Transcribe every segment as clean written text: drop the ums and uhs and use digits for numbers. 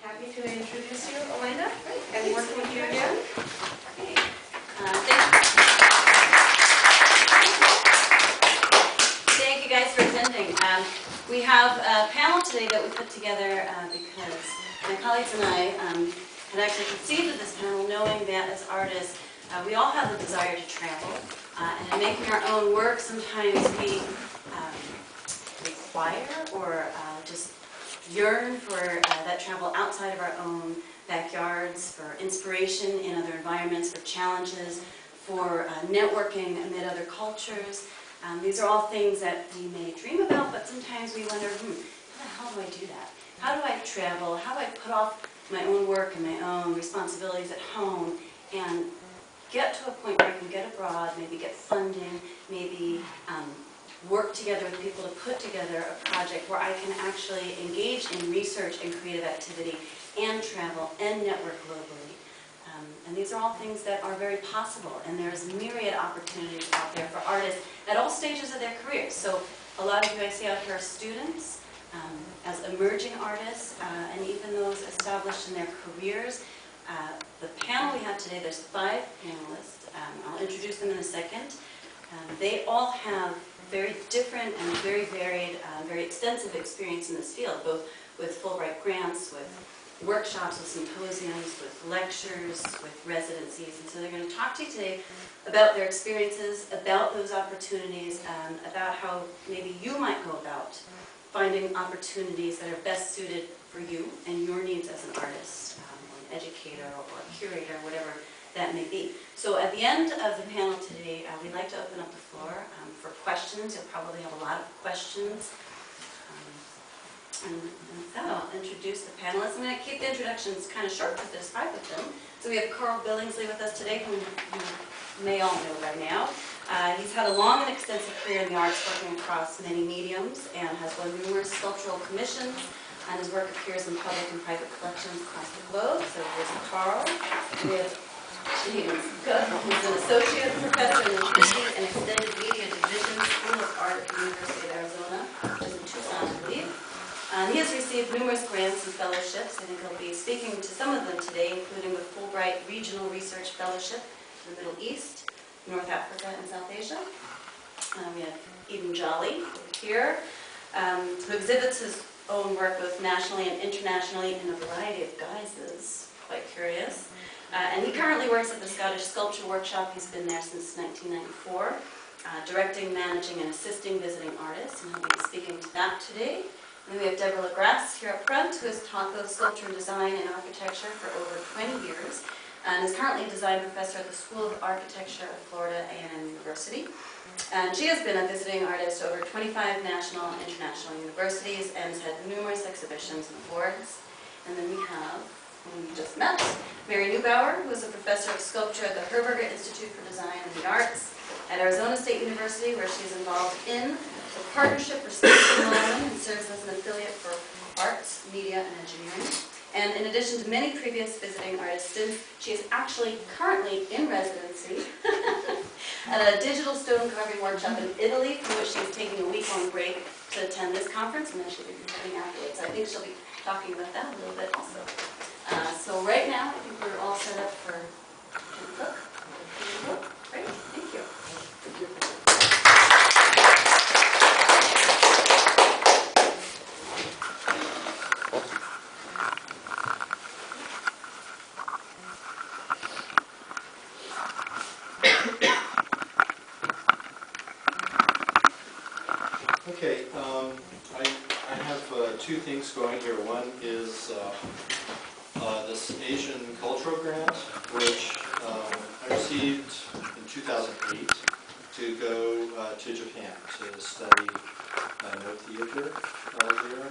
Happy to introduce you, Elena, and working with you again. Okay. Thank you guys for attending. We have a panel today that we put together because my colleagues and I had actually conceived of this panel knowing that as artists we all have the desire to travel, and in making our own work sometimes we require or just yearn for that travel outside of our own backyards, for inspiration in other environments, for challenges, for networking amid other cultures. These are all things that we may dream about, but sometimes we wonder, how the hell do I do that? How do I travel? How do I put off my own work and my own responsibilities at home and get to a point where I can get abroad, maybe get funding, maybe work together with people to put together a project where I can actually engage in research and creative activity and travel and network globally. And these are all things that are very possible, and there's myriad opportunities out there for artists at all stages of their careers. So a lot of you I see out here are students, as emerging artists, and even those established in their careers. The panel we have today, there's 5 panelists. I'll introduce them in a second. They all have very different and very varied, very extensive experience in this field, both with Fulbright grants, with workshops, with symposiums, with lectures, with residencies. And so they're going to talk to you today about their experiences, about those opportunities, about how maybe you might go about finding opportunities that are best suited for you and your needs as an artist, or an educator, or a curator, whatever that may be. So at the end of the panel today, we'd like to open up the floor for questions. You'll probably have a lot of questions. And with that, I'll introduce the panelists. I'm going to keep the introductions kind of short because there's 5 of them. So we have Billingsley with us today, who you may all know by now. He's had a long and extensive career in the arts, working across many mediums, and has won numerous sculptural commissions, and his work appears in public and private collections across the globe. So here's Carl. We have James Good, who's an associate professor in the 3D and Extended Media Division, School of Art at the University of Arizona, which is in Tucson, I believe. He has received numerous grants and fellowships. I think he'll be speaking to some of them today, including the Fulbright Regional Research Fellowship in the Middle East, North Africa, and South Asia. We have Eden Jolly over here, who exhibits his own work both nationally and internationally in a variety of guises. Quite curious. And he currently works at the Scottish Sculpture Workshop. He's been there since 1994, directing, managing, and assisting visiting artists, and he'll be speaking to that today. And then we have Deborah LaGrasse here up front, who has taught both sculpture and design and architecture for over 20 years, and is currently a design professor at the School of Architecture at Florida A&M University. And she has been a visiting artist at over 25 national and international universities and has had numerous exhibitions and awards. And then we have, whom we just met, Mary Neubauer, who is a professor of sculpture at the Herberger Institute for Design and the Arts at Arizona State University, where she's involved in the Partnership for Space Development and serves as an affiliate for arts, media, and engineering. And in addition to many previous visiting artist stints, she is actually currently in residency at a digital stone carving workshop in Italy, from which she's taking a week-long break to attend this conference, and then she'll be presenting afterwards. So I think she'll be talking about that a little bit also. So right now, I think we're all set up for Cook. Great, thank you. Thank you. Okay, I have 2 things going here. One is this Asian Cultural Grant, which I received in 2008 to go to Japan to study no theater there.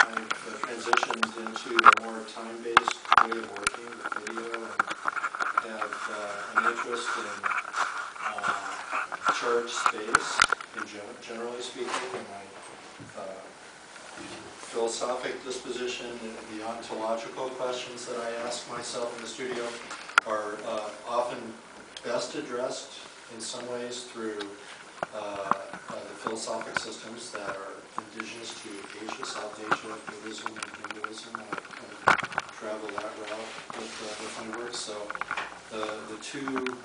I've transitioned into a more time-based way of working with video and have an interest in church space, generally speaking, and my philosophic disposition, the ontological questions that I ask myself in the studio are often best addressed in some ways through the philosophic systems that are indigenous to Asia, South Asia, Buddhism, and Hinduism. I kind of travel that route with my work. So the two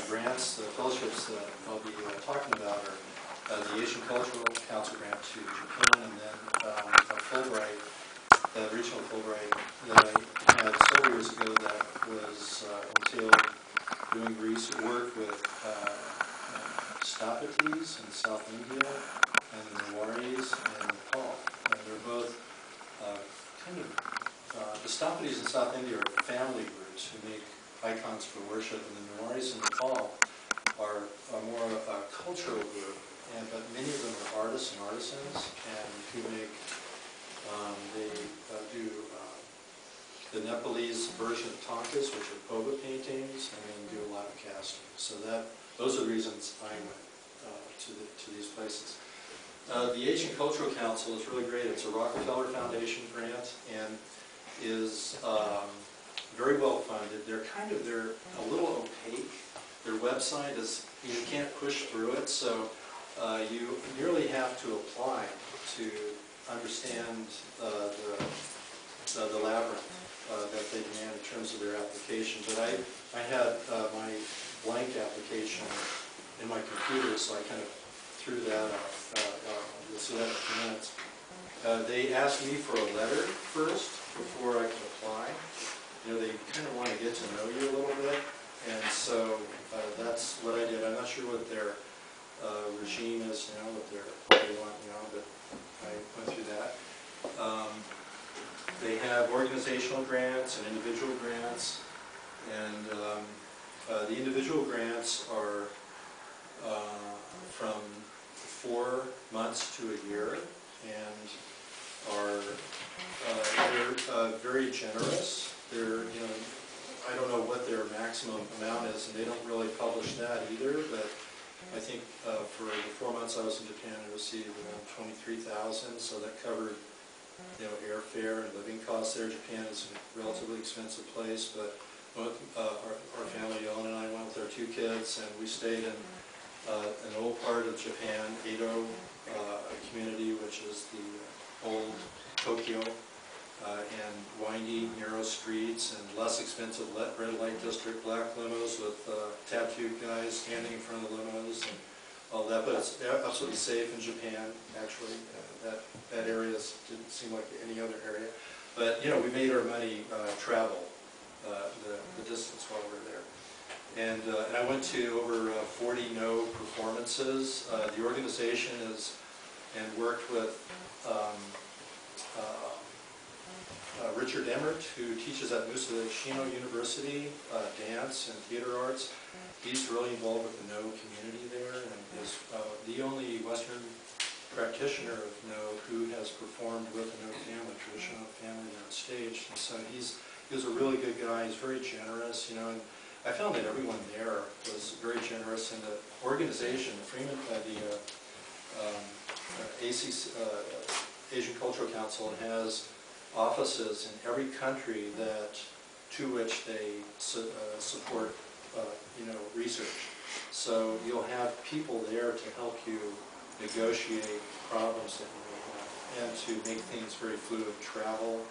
grants, the fellowships that I'll be talking about are the Asian Cultural Council grant to Japan, and then a Fulbright, the regional Fulbright that I had several years ago that was entailed doing work with Stapatis in South India and the Neubauers in Nepal. And they're both the Stapatis in South India are family groups who make icons for worship, and the Neubauers in Nepal are more of a cultural group, but many of them are artists and artisans, and who make, they do the Nepalese version of Tonkas, which are boba paintings, and then do a lot of casting. So those are the reasons I went to these places. The Asian Cultural Council is really great. It's a Rockefeller Foundation grant and is very well funded. They're a little opaque. Their website is, you can't push through it, so you merely have to apply to understand the labyrinth that they demand in terms of their application. But I had my blank application in my computer, so I kind of threw that up. You'll see that in a few minutes. They asked me for a letter first before I could apply. You know, they kind of want to get to know you a little bit, and so that's what I did. I'm not sure what their regime is now, what they want now, but I went through that. They have organizational grants and individual grants, and the individual grants are from 4 months to a year, and are they're very generous. They're, you know, I don't know what their maximum amount is, and they don't really publish that either. But I think for the 4 months I was in Japan, I received around $23,000, so that covered, you know, airfare and living costs there. Japan is a relatively expensive place, but our family, Elena and I, went with our 2 kids, and we stayed in an old part of Japan, Edo community, which is the old Tokyo, and windy, narrow streets, and less expensive red light district, black limos with tattooed guys standing in front of the limos, and all that. But it's absolutely safe in Japan, actually. That area didn't seem like any other area. But, you know, we made our money travel the distance while we were there. And I went to over 40 no performances. The organization and worked with Richard Emmert, who teaches at Musashino University, dance and theater arts. He's really involved with the No community there, and is the only Western practitioner of No who has performed with the No family, traditional family on stage. And so he was a really good guy. He's very generous, you know. And I found that everyone there was very generous, and the organization, the Asian Cultural Council, has offices in every country to which they support, you know, research. So you'll have people there to help you negotiate problems that you may have, and to make things very fluid. Travel,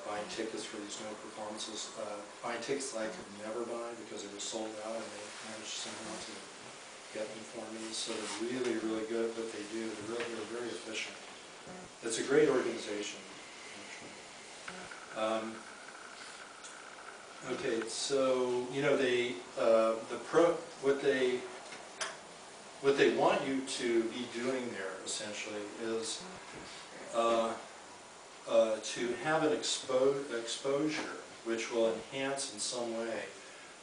buying tickets for these no performances, buying tickets that I could never buy because they were sold out, and they managed somehow to get them for me. So they're really, really good at what they do. They're very efficient. It's a great organization. Okay, so you know what they want you to be doing there essentially is to have an exposure which will enhance in some way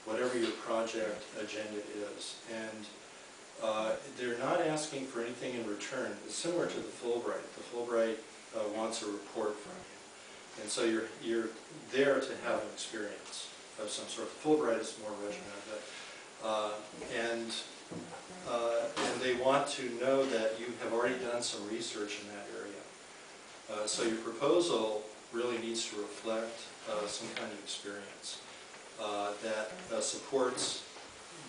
whatever your project agenda is, and they're not asking for anything in return. It's similar to the Fulbright. The Fulbright wants a report from you, and so you're there to have an experience of some sort. Fulbright is more regimented, and they want to know that you have already done some research in that area. So your proposal really needs to reflect some kind of experience that supports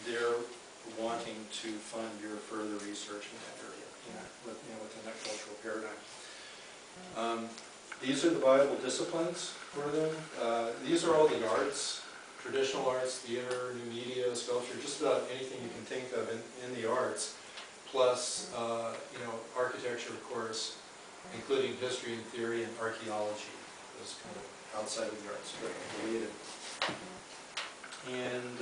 their wanting to fund your further research in that area, within that cultural paradigm. these are the viable disciplines for them. These are all the arts, traditional arts, theater, new media, sculpture, just about anything you can think of in the arts, plus you know, architecture, of course, including history and theory and archaeology. Those kind of outside of the arts, but related. And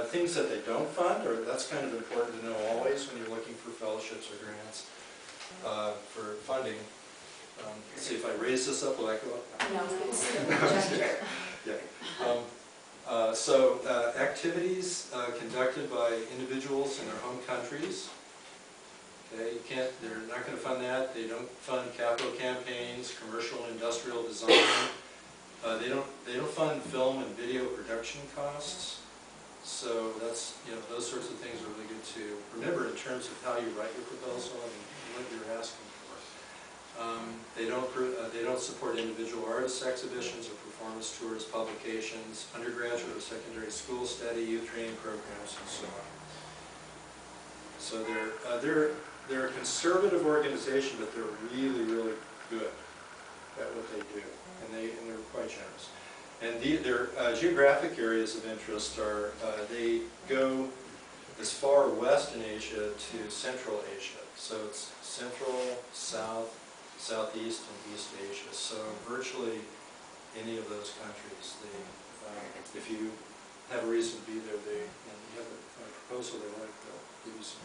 things that they don't fund, or that's kind of important to know always when you're looking for fellowships or grants for funding. Let's see if I raise this up, will that go up? No, it's the projector. Yeah. So activities conducted by individuals in their home countries. Okay, you can't, they're not going to fund that. They don't fund capital campaigns, commercial and industrial design. They don't fund film and video production costs. So that's, you know, those sorts of things are really good to remember in terms of how you write your proposal and what you're asking for. They don't support individual artists' exhibitions or performance tours, publications, undergraduate or secondary school study, youth training programs, and so on. So they're a conservative organization, but they're really, really good at what they do, and they're quite generous. And their geographic areas of interest are, they go as far west in Asia to Central Asia. So it's Central, South, Southeast, and East Asia. So virtually any of those countries, they, if you have a reason to be there, and you have a proposal they like, they'll give you some.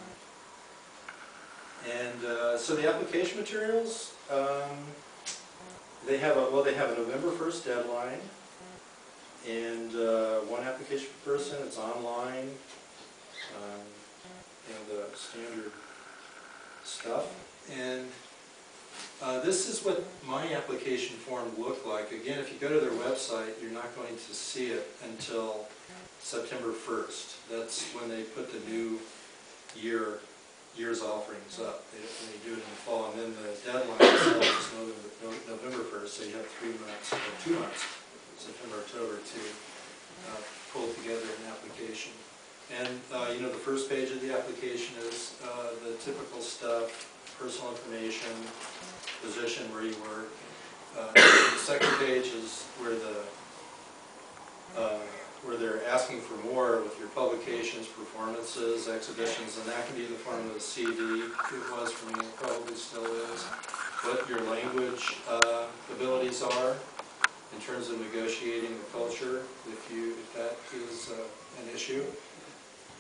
And so the application materials, they have a November 1st deadline, and one application per person. It's online, you know, the standard stuff. And this is what my application form looked like. Again, if you go to their website, you're not going to see it until September 1st. That's when they put the new year's offerings up. They do it in the fall, and then the deadline is November 1st, so you have 3 months, or 2 months, September, October, to pull together an application. And you know, the first page of the application is the typical stuff, personal information, position where you work. The second page is where they're asking for more with your publications, performances, exhibitions, and that can be in the form of a CD. It was for me, it probably still is. What your language abilities are in terms of negotiating the culture, if that is an issue.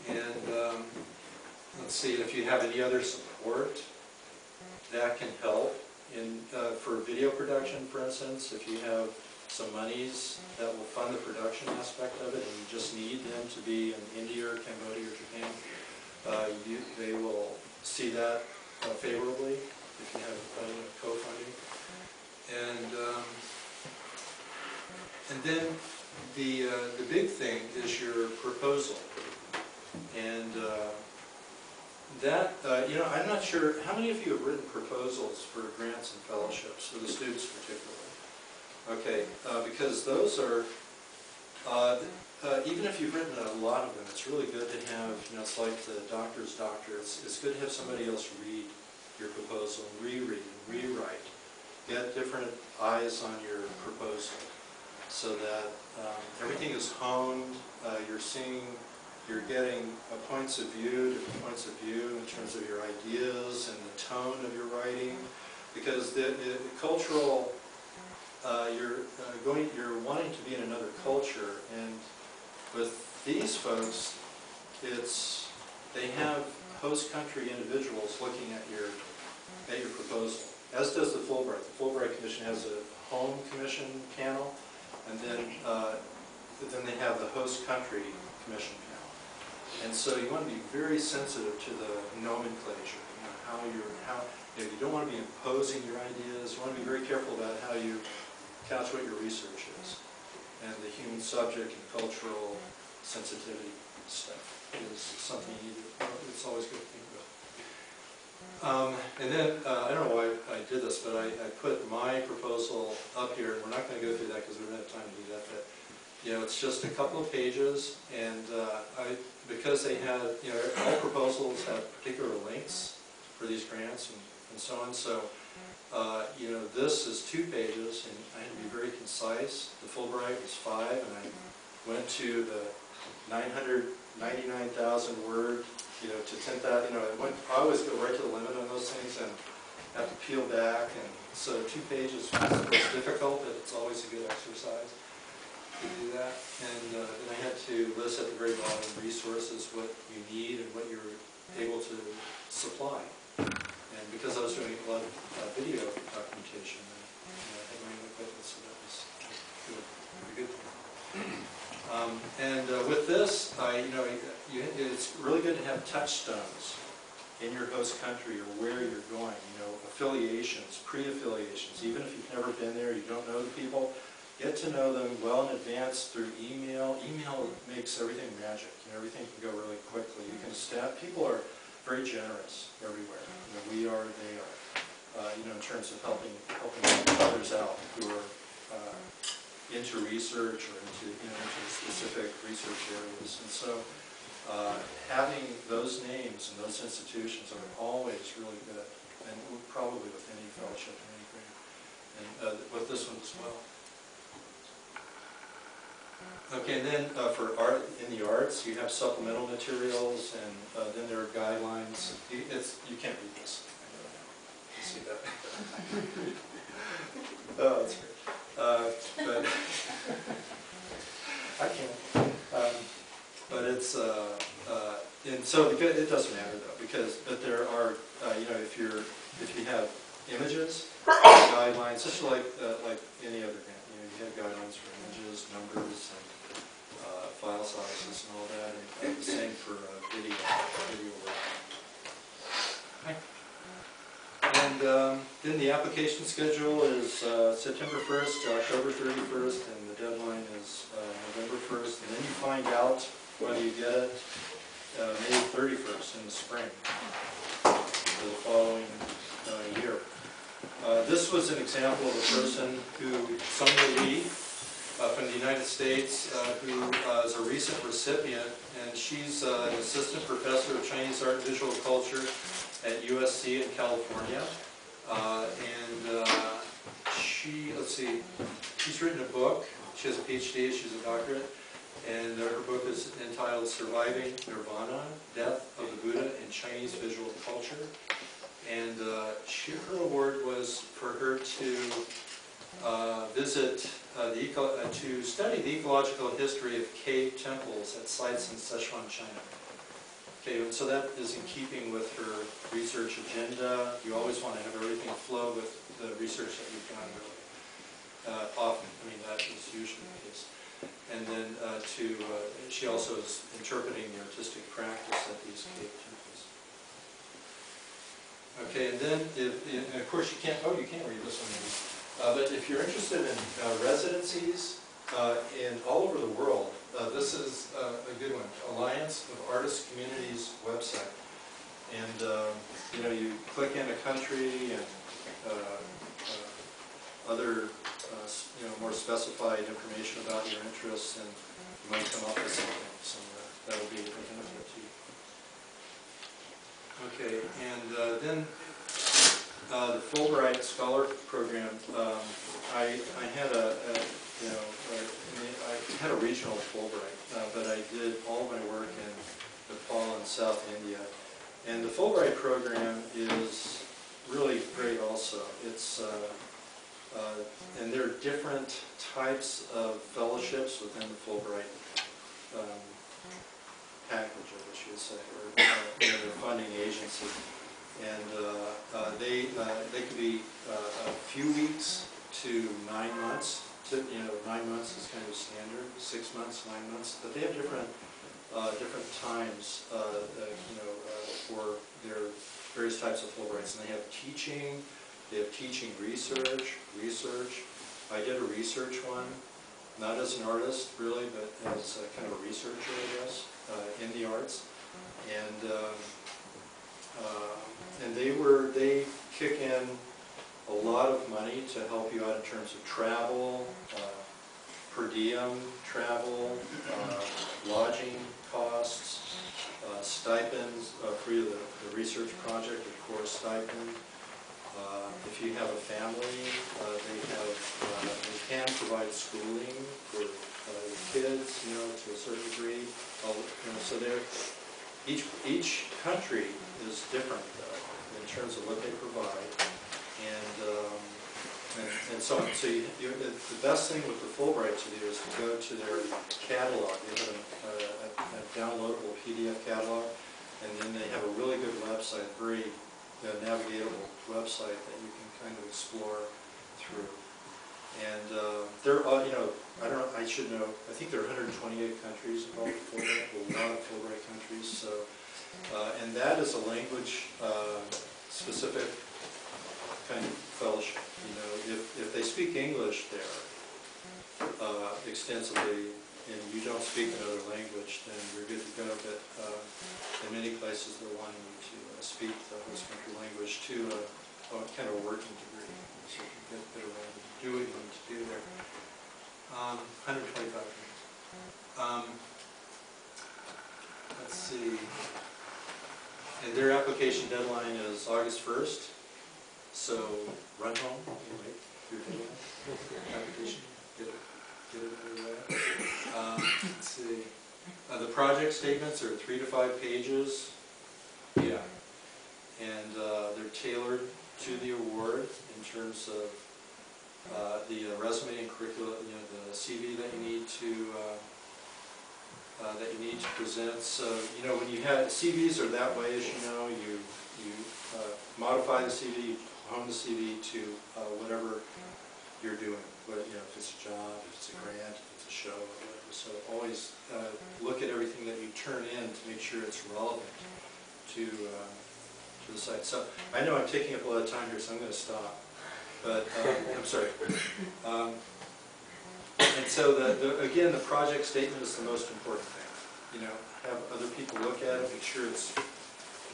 And let's see, if you have any other support that can help in for video production, for instance, if you have some monies that will fund the production aspect of it, and you just need them to be in India or Cambodia or Japan, they will see that favorably if you have co-funding. And then the big thing is your proposal, and that you know, I'm not sure how many of you have written proposals for grants and fellowships for the students particularly. Okay, because those are, even if you've written a lot of them, it's really good to have, you know, it's like the doctor's doctor, it's good to have somebody else read your proposal, reread and rewrite, get different eyes on your proposal so that everything is honed, you're getting points of view, different points of view in terms of your ideas and the tone of your writing, because the cultural, you're wanting to be in another culture, and with these folks, they have host country individuals looking at your proposal, as does the Fulbright. The Fulbright Commission has a home commission panel, and then they have the host country commission panel. And so you want to be very sensitive to the nomenclature, you know, you don't want to be imposing your ideas. You want to be very careful about how you couch what your research is, and the human subject and cultural sensitivity stuff is something you need to, it's always good to think about. And then, I don't know why I did this, but I put my proposal up here, and we're not going to go through that because we don't have time to do that, but you know, it's just a couple of pages, and because they have, you know, all proposals have particular links for these grants and so on, so You know, this is 2 pages, and I had to be very concise. The Fulbright was 5, and I went to the 999,000 word, you know, to 10,000. You know, I always go right to the limit on those things and have to peel back. And so 2 pages was difficult, but it's always a good exercise to do that. And then I had to list at the very bottom resources, what you need and what you're able to supply. And because I was doing a lot of video documentation, I had my own equipment, so that was good, very good. With this, it's really good to have touchstones in your host country or where you're going. You know, affiliations, pre-affiliations. Even if you've never been there, you don't know the people, get to know them well in advance through email. Email makes everything magic. You know, everything can go really quickly. You can people are very generous everywhere. You know, we are, they are. You know, in terms of helping others out who are into research or into specific research areas. And so having those names and those institutions are always really good, and probably with any fellowship or any grant, and with this one as well. Okay, and then for art, in the arts, you have supplemental materials, and then there are guidelines. You can't read this. I know that. You see that? Oh, that's great. But I can't. But it's and so it doesn't matter though, but there are if you have images, guidelines, just like any other grant. You know, you have guidelines for images, numbers, and file sizes and all that, and the same for video work. And then the application schedule is September 1st to October 31st, and the deadline is November 1st. And then you find out whether you get it May 31st in the spring for the following year. This was an example of a person Sonia Lee, from the United States, who is a recent recipient, and she's an assistant professor of Chinese art and visual culture at USC in California. She's written a book. She has a PhD, she's a doctorate, and her book is entitled Surviving Nirvana, Death of the Buddha in Chinese Visual Culture. And her award was for her to to study the ecological history of cave temples at sites in Sichuan, China. Okay, and so that is in keeping with her research agenda. You always want to have everything flow with the research that you've done, really. Often, I mean, that is usually the case. And then she also is interpreting the artistic practice at these cave temples. Okay, and then, and of course you can't read this one. But if you're interested in residencies in all over the world, this is a good one. Alliance of Artists Communities website, and you click in a country and other more specified information about your interests, and you might come up with something. So that will be a benefit to you. Okay, and then. The Fulbright Scholar Program. I had I had a regional Fulbright, but I did all of my work in Nepal and South India. And the Fulbright program is really great also. It's and there are different types of fellowships within the Fulbright package, I guess you would say, or their funding agency. And they could be a few weeks to 9 months. 9 months is kind of standard. 6 months, 9 months. But they have different times, for their various types of Fulbrights. And they have teaching. They have teaching research. I did a research one, not as an artist really, but as kind of a researcher, I guess, in the arts. And they kick in a lot of money to help you out in terms of travel, per diem travel, lodging costs, stipends for the research project, of course, stipend, If you have a family, they can provide schooling for kids, to a certain degree. So each country is different in terms of what they provide, and so on. So the best thing with the Fulbright to do is to go to their catalog. They have a downloadable PDF catalog, and then they have a really good website, very navigatable website that you can kind of explore through. And there are, I don't know, I should know, I think there are 128 countries involved in Fulbright, a lot of Fulbright countries. So, and that is a language specific kind of fellowship. If they speak English there extensively, and you don't speak another language, then you're good to go. But in many places, they're wanting you to speak the host country language to a kind of working degree, so you can get a bit around and do what you need to do there. 125 minutes. Let's see. And their application deadline is August 1st. So run home and wait your deadline. Application. Get it out of the way. Let's see. The project statements are 3 to 5 pages. Yeah. And they're tailored to the award in terms of the resume and curricula, the CV that you need to present. So when you have CVs are that way, as you know, you modify the CV, you hone the CV to whatever you're doing. But if it's a job, if it's a grant, if it's a show, or whatever. So always look at everything that you turn in to make sure it's relevant to the site. So I know I'm taking up a lot of time here, so I'm going to stop. But I'm sorry. And so again, the project statement is the most important thing. Have other people look at it, make sure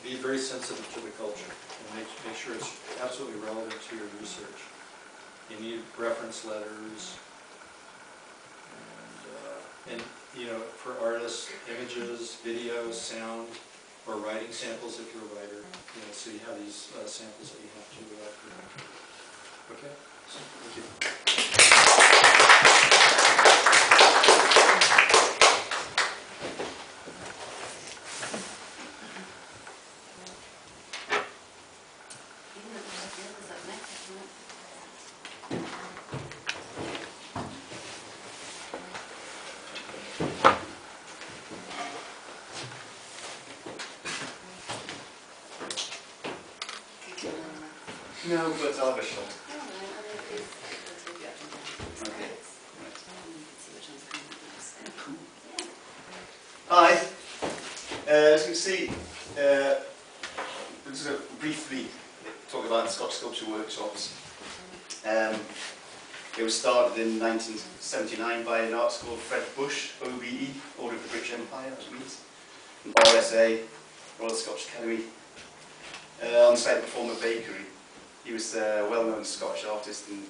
be very sensitive to the culture, and make sure it's absolutely relevant to your research. You need reference letters, and for artists, images, videos, sound, or writing samples if you're a writer. So you have these samples that you have to present. Okay, so, thank you. No, but I'll have a shot. Okay. Hi. As you can see, just going to briefly talk about Scotch Sculpture Workshops. It was started in 1979 by an artist called Fred Bush, OBE, Order of the British Empire, that means, and RSA, Royal Scotch Academy, on site of the former bakery. He was a well-known Scottish artist, and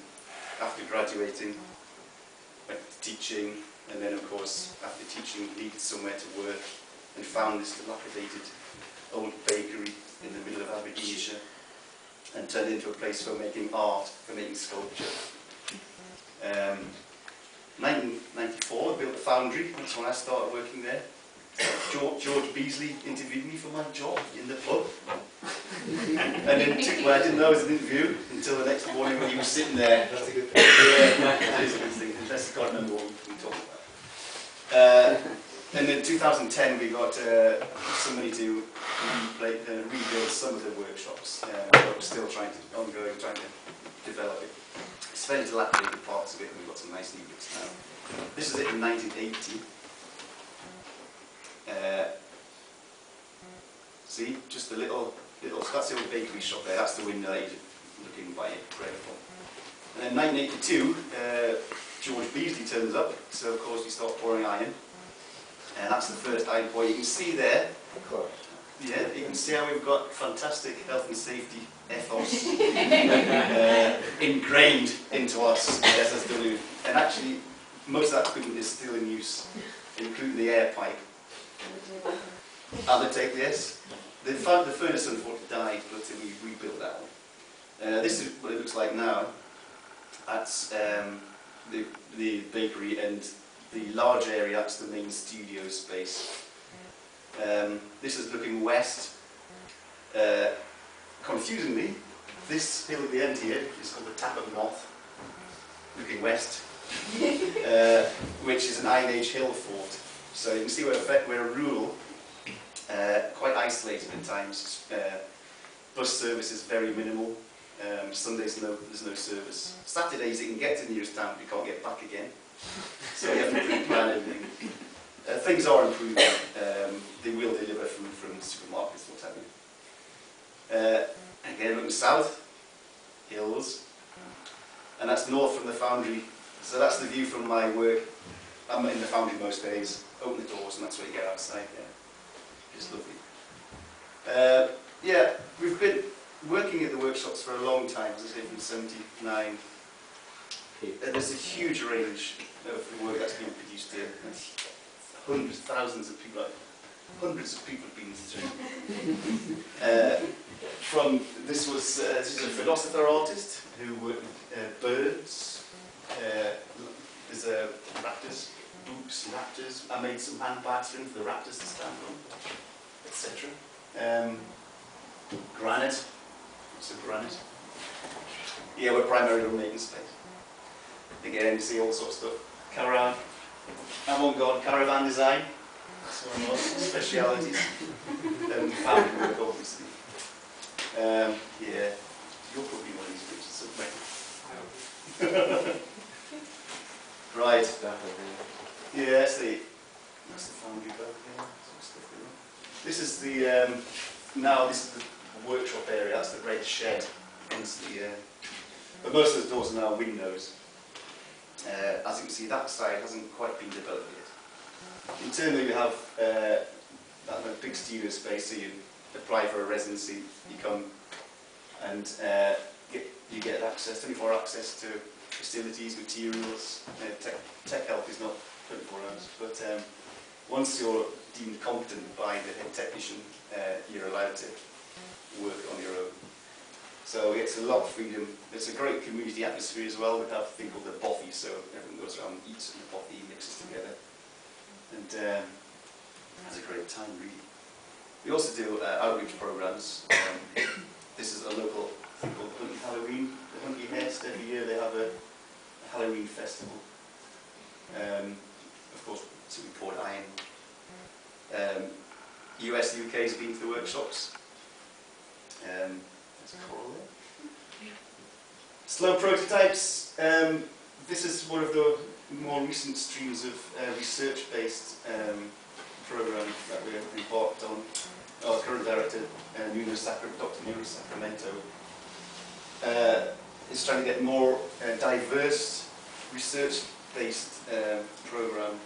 after graduating, went to teaching, and then of course, after teaching, needed somewhere to work, and found this dilapidated old bakery in the middle of Aberdeenshire, and turned into a place for making art, for making sculpture. 1994, I built a foundry. That's when I started working there. George Beasley interviewed me for my job in the pub. And then I didn't know it was an interview until the next morning when he was sitting there. That's a good thing. Yeah, that is a good thing. Unless I can't remember what we talked about. And in 2010 we got somebody to rebuild some of the workshops. But we're still trying to develop it. It's fairly dilapidated parts of it, and we've got some nice new bits now. This is it in 1980. See, just a little, so that's the old bakery shop there, that's the window that you're looking by it, incredible. And then 1982, George Beasley turns up, so of course we start pouring iron. And that's the first iron pour. You can see there, of course. Yeah, you can see how we've got fantastic health and safety ethos ingrained into us at SSW. And actually, most of that equipment is still in use, including the air pipe. And the furnace unfortunately died, but we rebuilt that one. This is what it looks like now. That's the bakery, and the large area, that's the main studio space. This is looking west. Confusingly, this hill at the end here is called the Tap of North, looking west, which is an Iron Age hill fort. So you can see we're rural, quite isolated at times. Bus service is very minimal. Sundays there's no service. Saturdays you can get to the nearest town, but you can't get back again. So you have to pre-plan everything. Things are improving. They will deliver food from supermarkets, what have you. Again, looking south, hills, and that's north from the foundry. So that's the view from my work. I'm in the foundry most days. Open the doors, and that's what you get outside there. It's lovely. Yeah, we've been working at the workshops for a long time, as I say, from '79. There's a huge range of work that's been produced here. Hundreds, thousands of people, hundreds of people have been through. This is a philosopher artist who worked with birds. There's raptors, books, raptors. I made some handbags for him for the raptors to stand on, etc. Granite. So granite. Yeah, we're primarily making space. Again, you see all sorts of stuff. Avant-garde caravan design. That's one of our specialities. Family work, obviously. Yeah, you'll put me one of these pictures somewhere. Right. Yeah, that's the foundry boat here. This is the this is the workshop area. That's the red shed. But most of the doors are now windows. As you can see, that side hasn't quite been developed yet. Internally, we have that big studio space, so you apply for a residency, you come and you get access, 24 access to facilities, materials. Tech help is not 24 hours, but once you're deemed competent by the head technician, you're allowed to work on your own. So it's a lot of freedom. It's a great community atmosphere as well. We have a thing called the bothy, so everyone goes around and eats in the bothy, mixes together, and has a great time, really. We also do outreach programs. This is a local thing called the Hunky Halloween. The Hunky Hest, every year they have a Halloween festival. Of course, so we poured iron. US, UK has been to the workshops. There's a coral there. Slow prototypes. This is one of the more recent streams of research-based program that we're embarked on. Our current director, Dr. Nuno Sacramento, is trying to get more diverse research-based program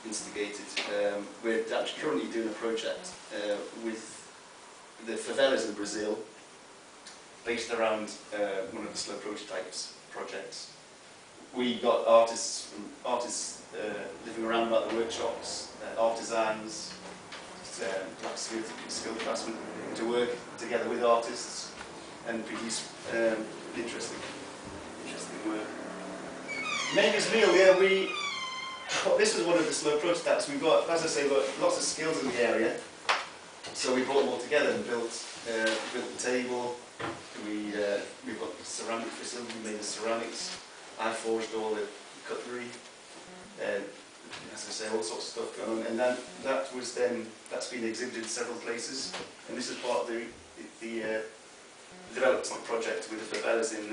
instigated. We're actually currently doing a project with the favelas in Brazil, based around one of the slow prototypes projects. We got artists living around about the workshops, artisans, blacksmiths, skilled craftsmen, to work together with artists and produce interesting work. Maker's Meal, yeah, this is one of the slow prototypes. We've got, as I say, lots of skills in the area, so we brought them all together and built the table. We've got the ceramic facility, we made the ceramics. I forged all the cutlery. As I say, all sorts of stuff going on, and that's been exhibited in several places. And this is part of the development project with the favelas in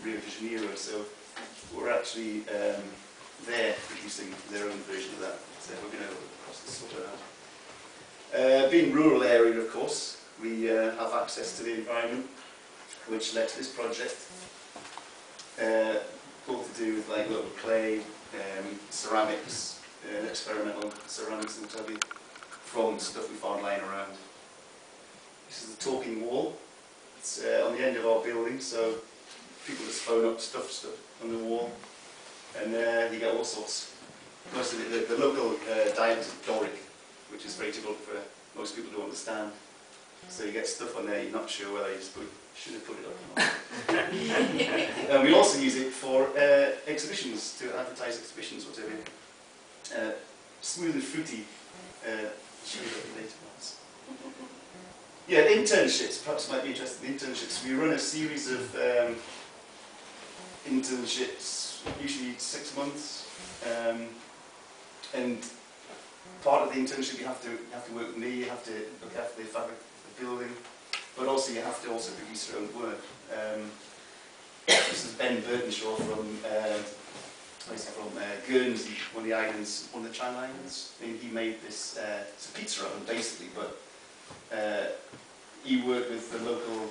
Rio de Janeiro. So we're actually there producing their own version of that. So we're going to cross the sort out. Being rural area, of course, we have access to the environment, which led to this project. All to do with like local clay, ceramics, experimental ceramics and what have you, from stuff we found lying around. This is the talking wall. It's on the end of our building, so people just phone up stuff on the wall, and you get all sorts. Most of the local dialect is Doric, which is very difficult for most people to understand. So you get stuff on there you're not sure whether you should have put it up or not. And we also use it for exhibitions, to advertise exhibitions, whatever. Smooth and fruity. Show you what the later ones. Yeah, internships. Perhaps you might be interested in internships. We run a series of internships, usually 6 months, and part of the internship you have to work with me. You have to look after the fabric of the building, but also you have to also produce your own work. This is Ben Burtonshaw from Guernsey, one of the islands, one of the Channel Islands. And he made this. It's a pizza oven basically, but he worked with the local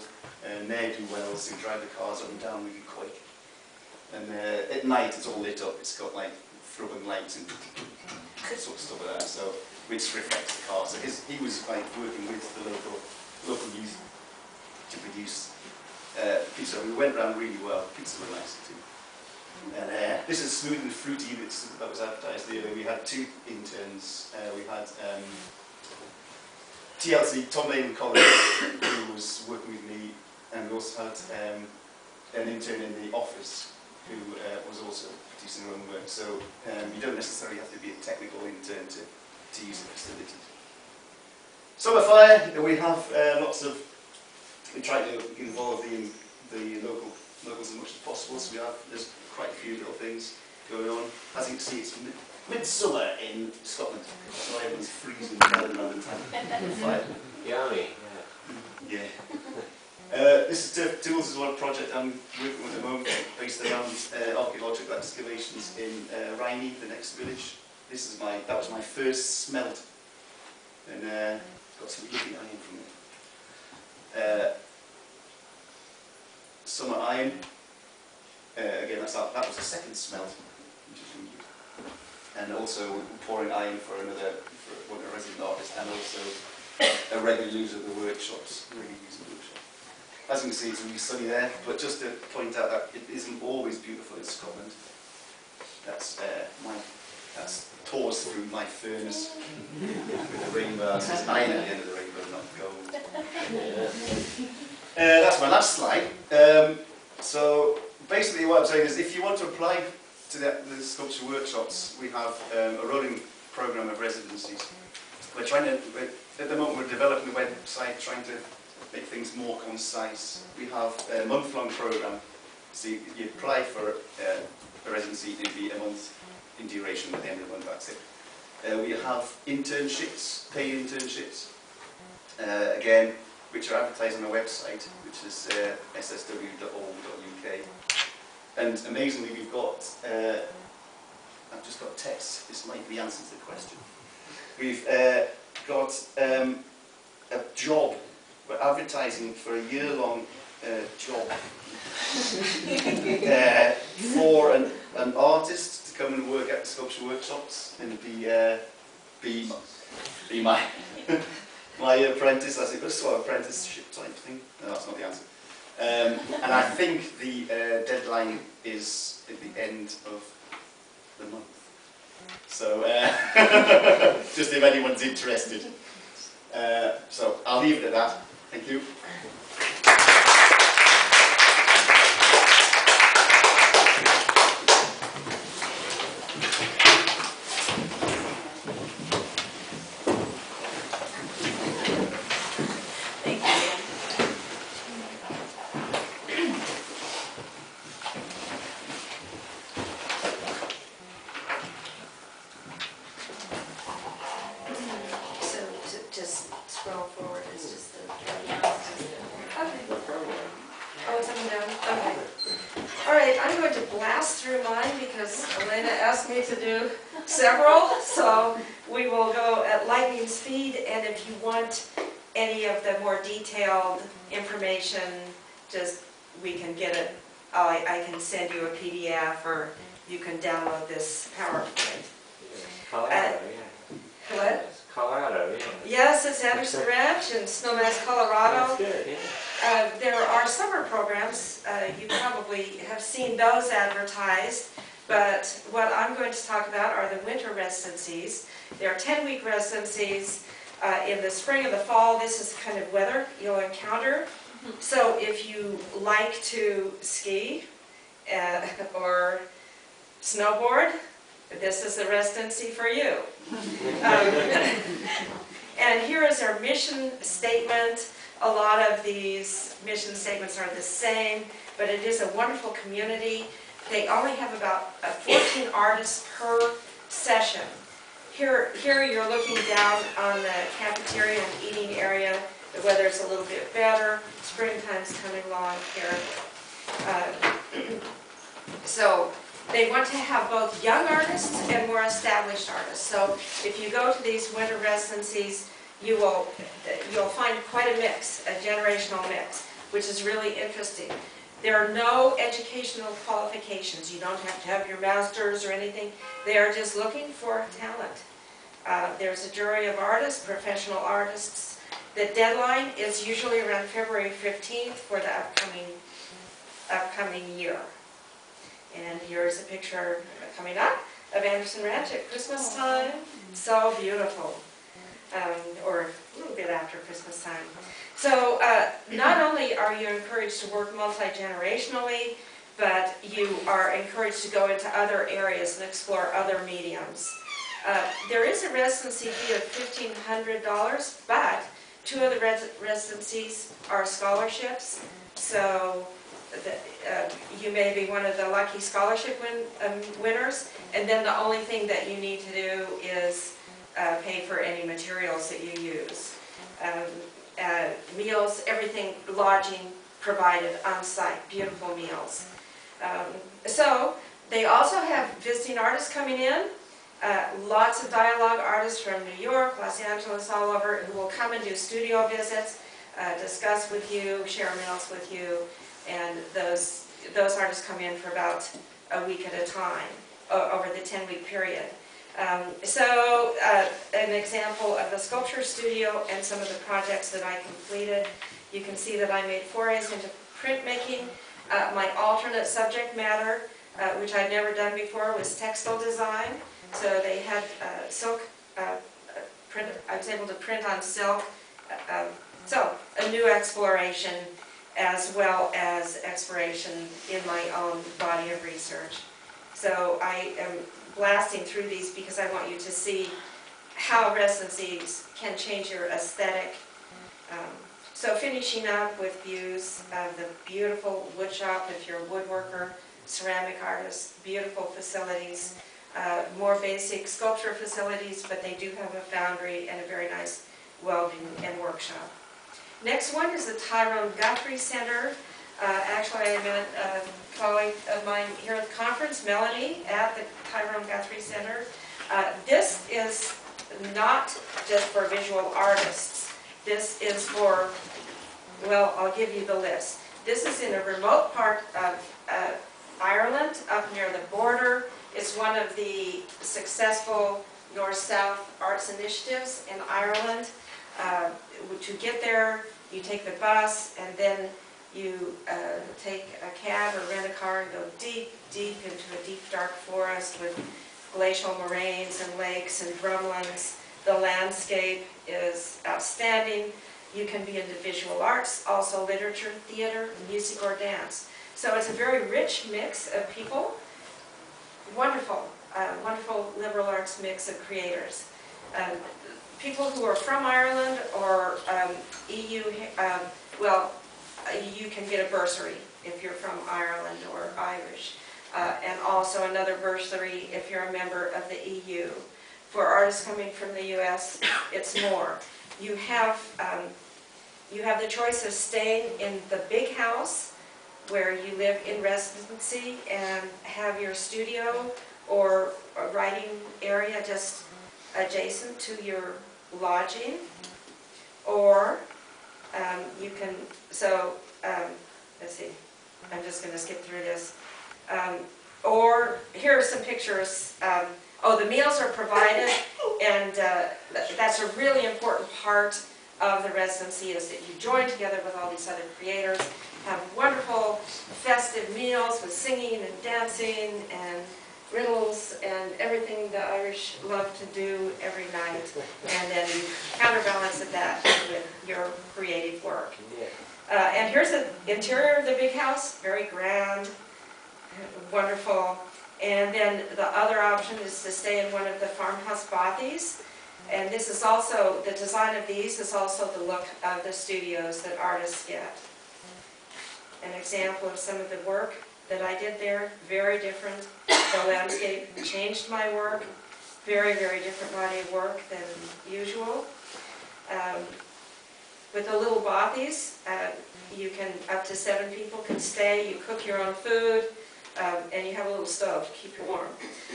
ne'er-do-wells who drive the cars up and down really quick. And at night it's all lit up. It's got like throwing lights and sort of stuff like that. So which reflects the car. So he was like working with the local youth to produce pizza. We went around really well. Pizza were nice too. And this is Smooth and Fruity that was advertised earlier. We had 2 interns. We had TLC, Tom Lane Collins, who was working with me, and we also had an intern in the office who was also producing her own work. So you don't necessarily have to be a technical intern to use the facilities. Summer Fire, we have we try to involve the locals as much as possible, so there's quite a few little things going on. As you can see, it's midsummer in Scotland, so everyone's freezing down around the fire. Yummy. Yeah. This is Turf Tools is one project I'm working with at the moment, based around archaeological excavations in Rhynie, the next village. That was my first smelt, and got some lovely iron from it. Summer Iron. Again, that was the second smelt, which is really good. And also pouring iron for a resident artist, and also a regular user of the workshops, really using the workshop. As you can see, it's really sunny there, but just to point out that it isn't always beautiful in Scotland. That's pours through my furnace with the rainbow. It says iron at the end of the rainbow, not gold. That's my last slide. So basically what I'm saying is, if you want to apply to the sculpture workshops, we have a rolling program of residencies. At the moment we're developing the website, trying to make things more concise. We have a month-long program, so you apply for a residency, it'll be a month in duration. At the end of the month, that's it. We have internships, paid internships, again, which are advertised on our website, which is ssw.org.uk. And amazingly, we've got, I've just got text, this might be the answer to the question. We've got a job, we're advertising for a year-long job for an artist to come and work at the sculpture workshops and be my my apprentice, as it was, sort of apprenticeship type thing. No, that's not the answer. And I think the deadline is at the end of the month. So, just if anyone's interested. So, I'll leave it at that. Thank you. Elena asked me to do several, so we will go at lightning speed, and if you want any of the more detailed information, we can get it, I can send you a PDF, or you can download this PowerPoint. Colorado, yeah. What? Colorado, yeah. Yes, it's Anderson Ranch in Snowmass, Colorado. That's good, yeah. There are summer programs, you probably have seen those advertised, but what I'm going to talk about are the winter residencies. There are 10-week residencies. In the spring and the fall, this is the kind of weather you'll encounter. So if you like to ski or snowboard, this is the residency for you. And here is our mission statement. A lot of these mission statements are the same, but it is a wonderful community. They only have about 14 artists per session. Here you're looking down on the cafeteria and eating area. The weather's a little bit better. Springtime's coming along here. So they want to have both young artists and more established artists. So if you go to these winter residencies, you'll find quite a mix, a generational mix, which is really interesting. There are no educational qualifications. You don't have to have your master's or anything. They are just looking for talent. There's a jury of artists, professional artists. The deadline is usually around February 15th for the upcoming year. And here's a picture coming up of Anderson Ranch at Christmas time. So beautiful. Or a little bit after Christmas time. So not only are you encouraged to work multi-generationally, but you are encouraged to go into other areas and explore other mediums. There is a residency fee of $1,500, but 2 of the residencies are scholarships. So you may be one of the lucky scholarship winners, and then the only thing that you need to do is pay for any materials that you use. Meals, everything, lodging provided on site, beautiful meals. So they also have visiting artists coming in, lots of dialogue artists from New York, Los Angeles, all over, who will come and do studio visits, discuss with you, share meals with you, and those artists come in for about a week at a time over the 10-week period. So an example of the sculpture studio and some of the projects that I completed. You can see that I made forays into printmaking. My alternate subject matter, which I'd never done before, was textile design. So they had silk print. I was able to print on silk. So a new exploration, as well as exploration in my own body of research. So I am blasting through these because I want you to see how residencies can change your aesthetic. So finishing up with views of the beautiful wood shop if you're a woodworker, ceramic artist, beautiful facilities, more basic sculpture facilities, but they do have a foundry and a very nice welding and workshop. Next one is the Tyrone Guthrie Center. Actually, I met a colleague of mine here at the conference, Melanie, at the Tyrone Guthrie Center. This is not just for visual artists. This is for, well, I'll give you the list. This is in a remote part of Ireland, up near the border. It's one of the successful North-South arts initiatives in Ireland. To get there, you take the bus, and then you take a cab or rent a car and go deep, deep into a deep, dark forest with glacial moraines and lakes and drumlins. The landscape is outstanding. You can be into visual arts, also literature, theater, music, or dance. So it's a very rich mix of people. Wonderful, wonderful liberal arts mix of creators. People who are from Ireland or EU, well, you can get a bursary if you're from Ireland or Irish, and also another bursary if you're a member of the EU. For artists coming from the U.S., it's more. You have the choice of staying in the big house where you live in residency and have your studio or a writing area just adjacent to your lodging, or you can, let's see, I'm just going to skip through this. Or here are some pictures. Oh, the meals are provided, and that's a really important part of the residency, is that you join together with all these other creators, have wonderful festive meals with singing and dancing and riddles and everything the Irish love to do every night, and then you counterbalance that with your creative work. Yeah. And here's the interior of the big house, very grand, wonderful. And then the other option is to stay in one of the farmhouse bothies. And this is also, the design of these is also the look of the studios that artists get. An example of some of the work that I did there, very different. The landscape changed my work, very, very different body of work than usual. With the little bothies, you can, up to 7 people can stay, you cook your own food, and you have a little stove to keep you warm.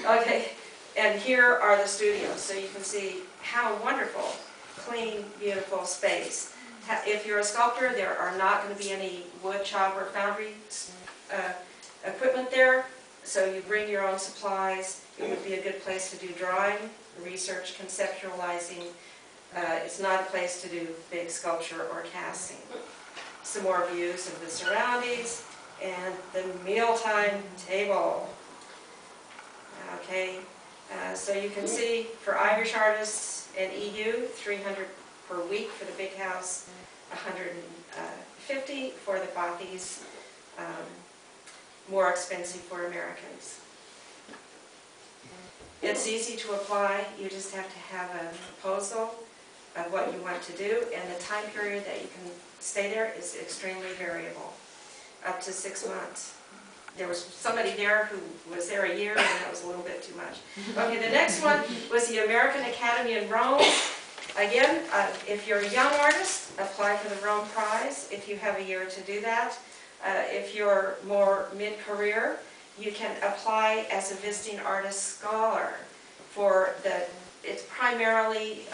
Okay, and here are the studios, so you can see how wonderful, clean, beautiful space. If you're a sculptor, there are not going to be any wood shop or foundry equipment there, so you bring your own supplies. It would be a good place to do drawing, research, conceptualizing. It's not a place to do big sculpture or casting. Some more views of the surroundings and the mealtime table. Okay, so you can see for Irish artists and EU, 300 per week for the big house, 150 for the bothies, more expensive for Americans. It's easy to apply. You just have to have a proposal of what you want to do, and the time period that you can stay there is extremely variable, up to 6 months. There was somebody there who was there a year, and that was a little bit too much. Okay, the next one was the American Academy in Rome. Again, if you're a young artist, apply for the Rome Prize if you have a year to do that. If you're more mid-career, you can apply as a visiting artist scholar for the, it's primarily,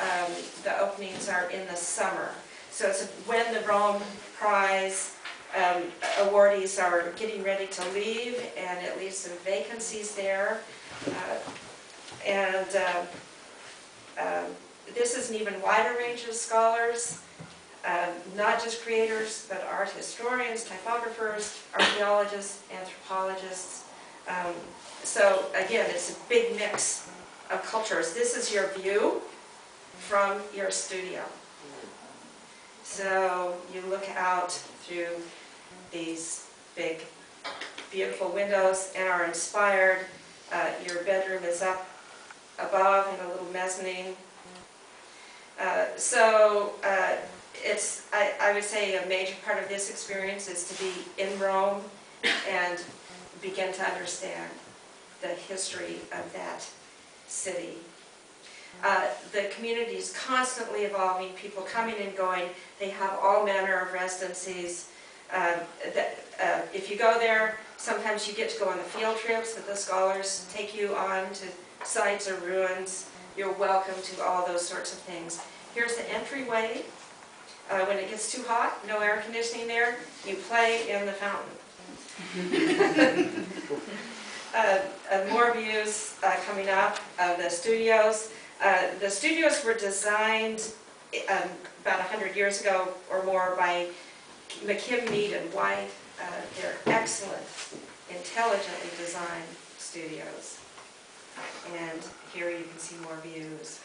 the openings are in the summer. So it's when the Rome Prize awardees are getting ready to leave, and it leaves some vacancies there. This is an even wider range of scholars, not just creators, but art historians, typographers, archaeologists, anthropologists. So again, it's a big mix of cultures. This is your view from your studio. So you look out through these big, beautiful windows and are inspired. Your bedroom is up above in a little mezzanine. It's, I would say a major part of this experience is to be in Rome and begin to understand the history of that city. The community is constantly evolving, people coming and going. They have all manner of residencies. If you go there, sometimes you get to go on the field trips that the scholars take you on to sites or ruins. You're welcome to all those sorts of things. Here's the entryway. When it gets too hot, no air conditioning there, you play in the fountain. More views coming up of the studios. The studios were designed about 100 years ago or more by McKim, Mead, and White. They're excellent, intelligently designed studios. And here you can see more views.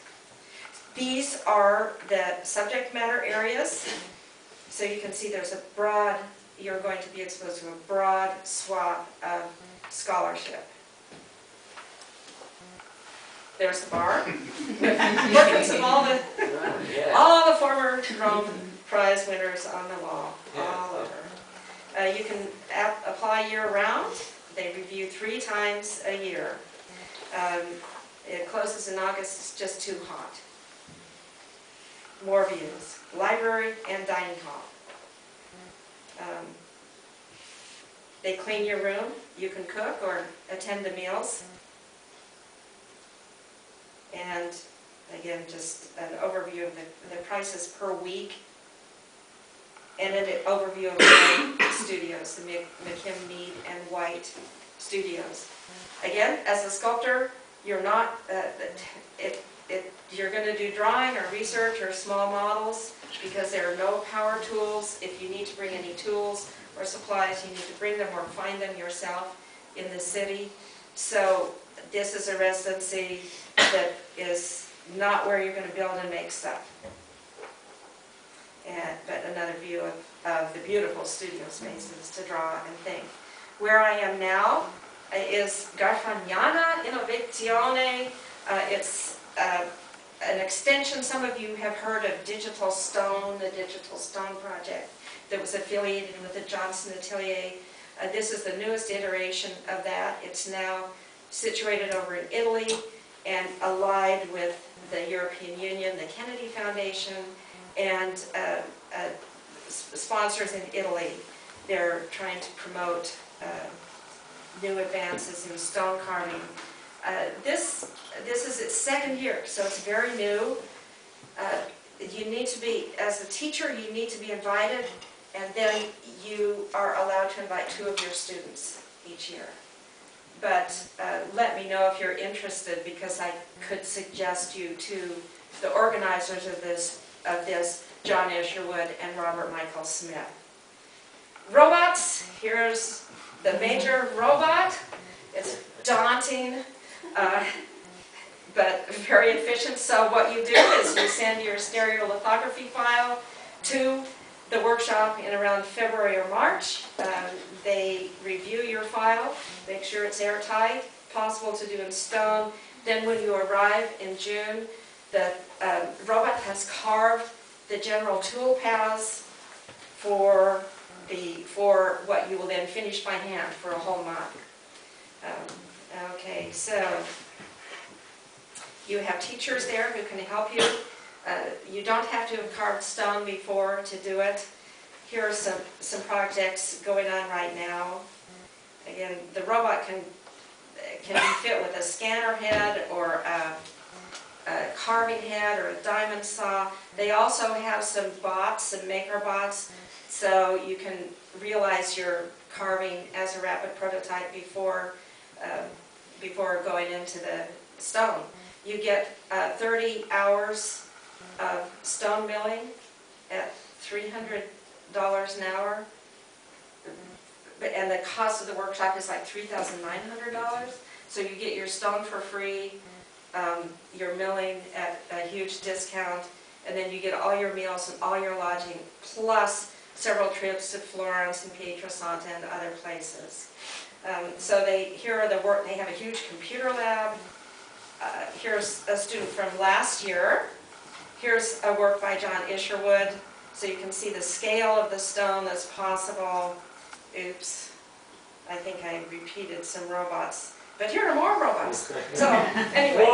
These are the subject matter areas. So you can see there's a broad, you're going to be exposed to a broad swath of scholarship. There's the bar. Portraits of all the former Rome Prize winners on the wall, all over. You can apply year-round. They review 3 times a year. It closes in August. It's just too hot. More views. Library and dining hall. They clean your room. You can cook or attend the meals. And again, just an overview of the prices per week. And an overview of the studios, the McKim, Mead, and White studios. Again, as a sculptor, you're not, you're going to do drawing or research or small models because there are no power tools. If you need to bring any tools or supplies, you need to bring them or find them yourself in the city. So This is a residency that is not where you're going to build and make stuff. But another view of the beautiful studio spaces to draw and think. Where I am now is Garfagnana Innovazione. It's an extension. Some of you have heard of Digital Stone, the Digital Stone project that was affiliated with the Johnson Atelier. This is the newest iteration of that. It's now situated over in Italy and allied with the European Union, the Kennedy Foundation, and sponsors in Italy. They're trying to promote new advances in stone carving. This is its second year, so it's very new. You need to be, as a teacher, you need to be invited, and then you are allowed to invite 2 of your students each year. But let me know if you're interested, because I could suggest you to the organizers of this, John Isherwood and Robert Michael Smith. Robots, here's the major robot. It's daunting, but very efficient. So what you do is you send your stereolithography file to the workshop in around February or March. They review your file, make sure it's airtight, possible to do in stone. Then when you arrive in June, the robot has carved the general tool paths for what you will then finish by hand for a whole month. Okay, so you have teachers there who can help you. You don't have to have carved stone before to do it. Here are some projects going on right now. Again, the robot can be fit with a scanner head or a carving head or a diamond saw. They also have some bots, some maker bots, so you can realize you're carving as a rapid prototype before going into the stone. You get 30 hours of stone milling at $300 an hour, and the cost of the workshop is like $3,900. So you get your stone for free, your milling at a huge discount, and then you get all your meals and all your lodging, plus several trips to Florence and Pietrasanta and other places. So here are the work. They have a huge computer lab. Here's a student from last year. Here's a work by John Isherwood, so you can see the scale of the stone that's possible. Oops, I think I repeated some robots. But here are more robots. So anyway,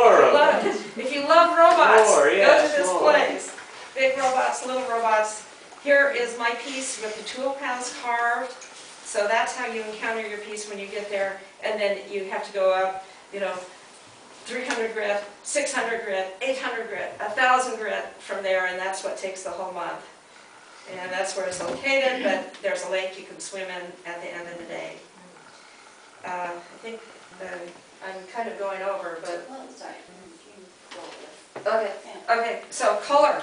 if you love robots, go to this place. Big robots, little robots. Here is my piece with the tool paths carved. So that's how you encounter your piece when you get there. And then you have to go up, 300 grit, 600 grit, 800 grit, 1,000 grit from there, and that's what takes the whole month. And that's where it's located, but there's a lake you can swim in at the end of the day. I think I'm kind of going over, but... Well, sorry. Okay, okay, so color.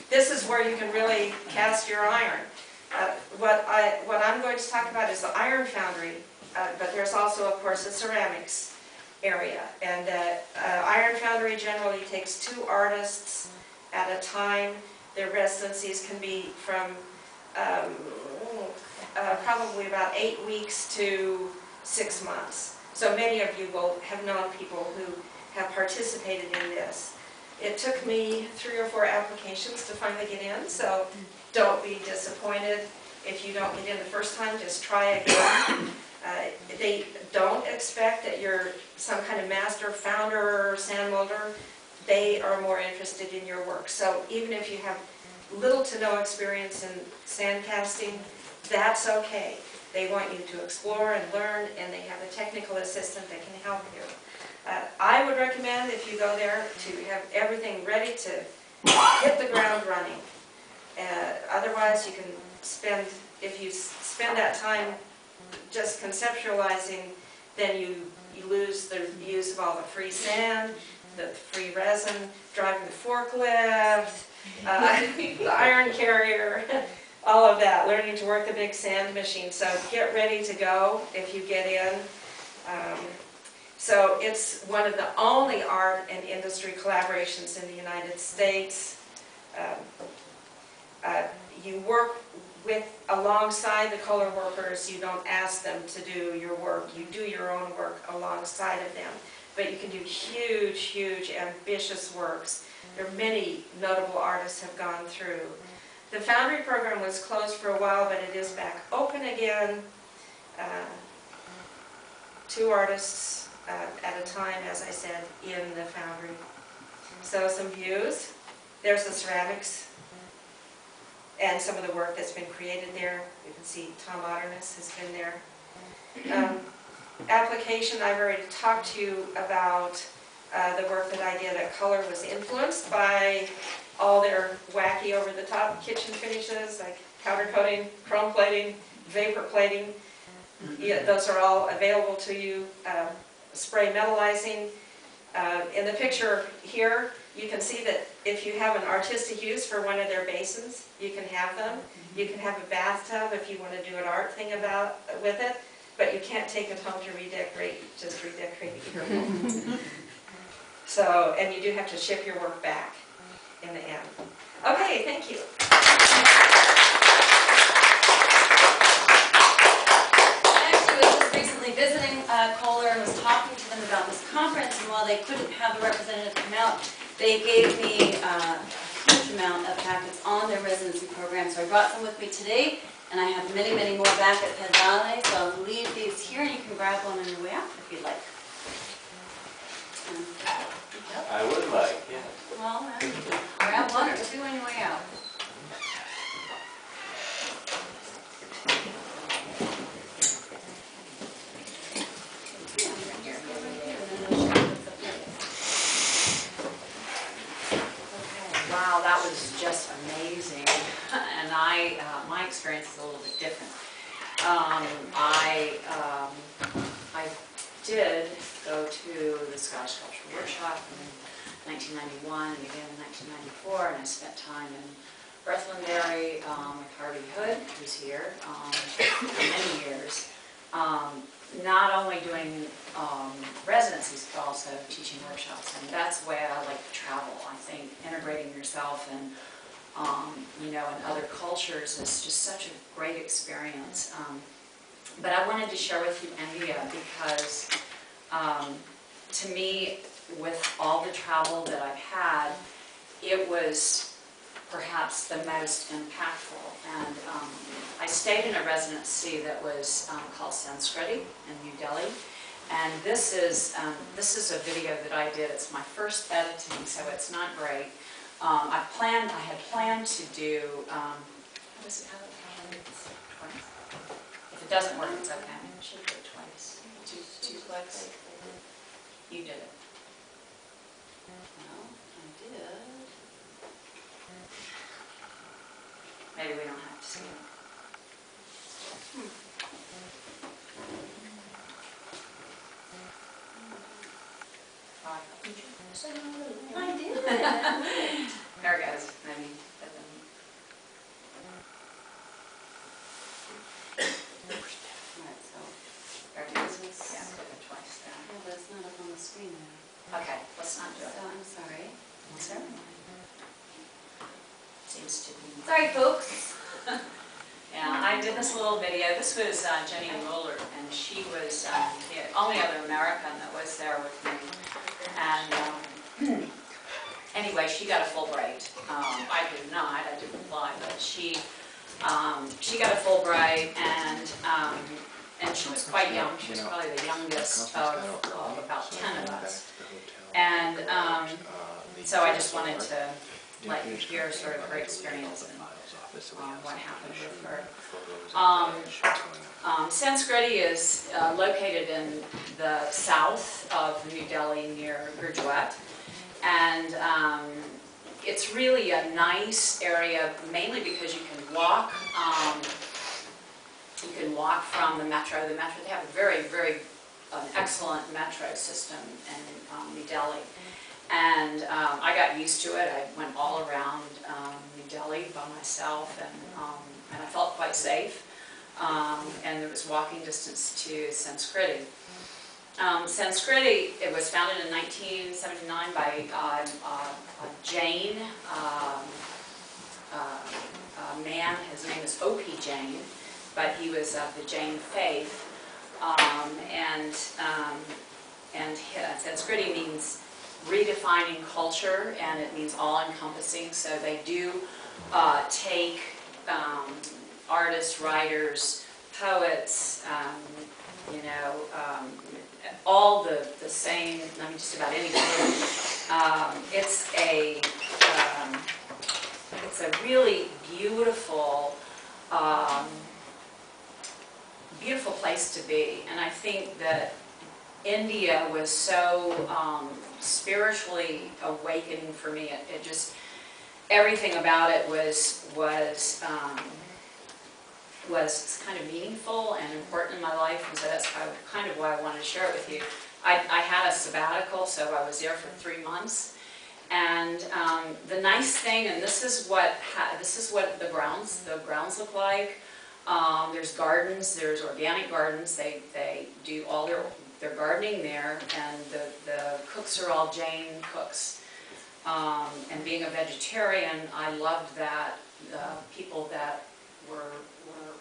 This is where you can really cast your iron. What I'm going to talk about is the iron foundry, but there's also, of course, the ceramics area. And iron foundry generally takes 2 artists at a time. Their residencies can be from probably about 8 weeks to 6 months. So many of you will have known people who have participated in this. It took me 3 or 4 applications to finally get in, so don't be disappointed if you don't get in the first time. Just try again. They don't expect that you're some kind of master founder or sand molder. They are more interested in your work. So even if you have little to no experience in sand casting, that's okay. They want you to explore and learn, and they have a technical assistant that can help you. I would recommend, if you go there, to have everything ready to hit the ground running. Otherwise, you can spend, if you spend that time just conceptualizing, then you lose the use of all the free sand, the free resin, driving the forklift, the iron carrier, all of that, learning to work the big sand machine. So get ready to go if you get in. So it's one of the only art and industry collaborations in the United States. You work alongside the color workers. You don't ask them to do your work. You do your own work alongside of them. But you can do huge, huge, ambitious works. There are many notable artists have gone through. The Foundry program was closed for a while, but it is back open again. 2 artists at a time, as I said, in the Foundry. So some views. There's the ceramics and some of the work that's been created there. You can see Tom Otterness has been there. Application, I've already talked to you about the work that I did at Color was influenced by all their wacky over-the-top kitchen finishes like powder coating, chrome plating, vapor plating. Yeah, those are all available to you. Spray metallizing. In the picture here, you can see that if you have an artistic use for one of their basins, you can have them. You can have a bathtub if you want to do an art thing with it, but you can't take it home to redecorate, just redecorate your home. So, and you do have to ship your work back in the end. Okay, thank you. I actually was just recently visiting Kohler and was talking to them about this conference, and while they couldn't have a representative come out, they gave me a huge amount of packets on their residency program, so I brought some with me today, and I have many, many more back at Pedvale, so I'll leave these here, and you can grab one on your way out if you'd like. I would like, yeah. Well, grab 1 or 2 on your way out. Wow, that was just amazing, and my experience is a little bit different. I did go to the Scottish Sculpture Workshop in 1991 and again in 1994, and I spent time in Breathlandberry with Harvey Hood, who's here, for many years. Not only doing residencies, but also teaching workshops, and that's the way I like to travel. I think integrating yourself and you know, in other cultures is just such a great experience. But I wanted to share with you India because to me, with all the travel that I've had, it was perhaps the most impactful. And I stayed in a residency that was called Sanskriti in New Delhi. And this is a video that I did. It's my first editing, so it's not great. I had planned to do, how twice? If it doesn't work, it's okay. I should do it twice. Two clicks. You did it. Well, I did. Maybe we don't have to see it. I did. There it goes. Maybe. Alright, so, There it goes. Yeah, did it twice there. yeah, but it's not up on the screen there. Okay, let's not do So, it. I'm sorry. Seems to be. Sorry, folks. Yeah, I did this little video. This was Jenny Mueller, and she was the only other American that was there with me. And anyway, she got a Fulbright. I did not. I didn't apply, but she got a Fulbright, and she was quite young. She was probably the youngest of about 10 of us. And so I just wanted to let you hear sort of her experience and what happened with her. Sanskriti is located in the south of New Delhi near Gurjewat, and it's really a nice area, mainly because you can walk. You can walk from the metro. They have a very, very excellent metro system in New Delhi. And I got used to it. I went all around New Delhi by myself, and I felt quite safe. And there was walking distance to Sanskriti. Sanskriti, it was founded in 1979 by Jain, a man, his name is O.P. Jain, but he was of the Jain faith. Sanskriti means redefining culture, and it means all-encompassing. So they do take artists, writers, poets, all the same, I mean, just about anything. It's a really beautiful, beautiful place to be, and I think that India was so spiritually awakening for me. It just, everything about it was kind of meaningful and important in my life, and so that's kind of why I wanted to share it with you. I had a sabbatical, so I was there for 3 months, and the nice thing, and this is what the grounds look like. There's gardens, there's organic gardens. They do all their gardening there, and the cooks are all Jain cooks. And being a vegetarian, I loved that the people that were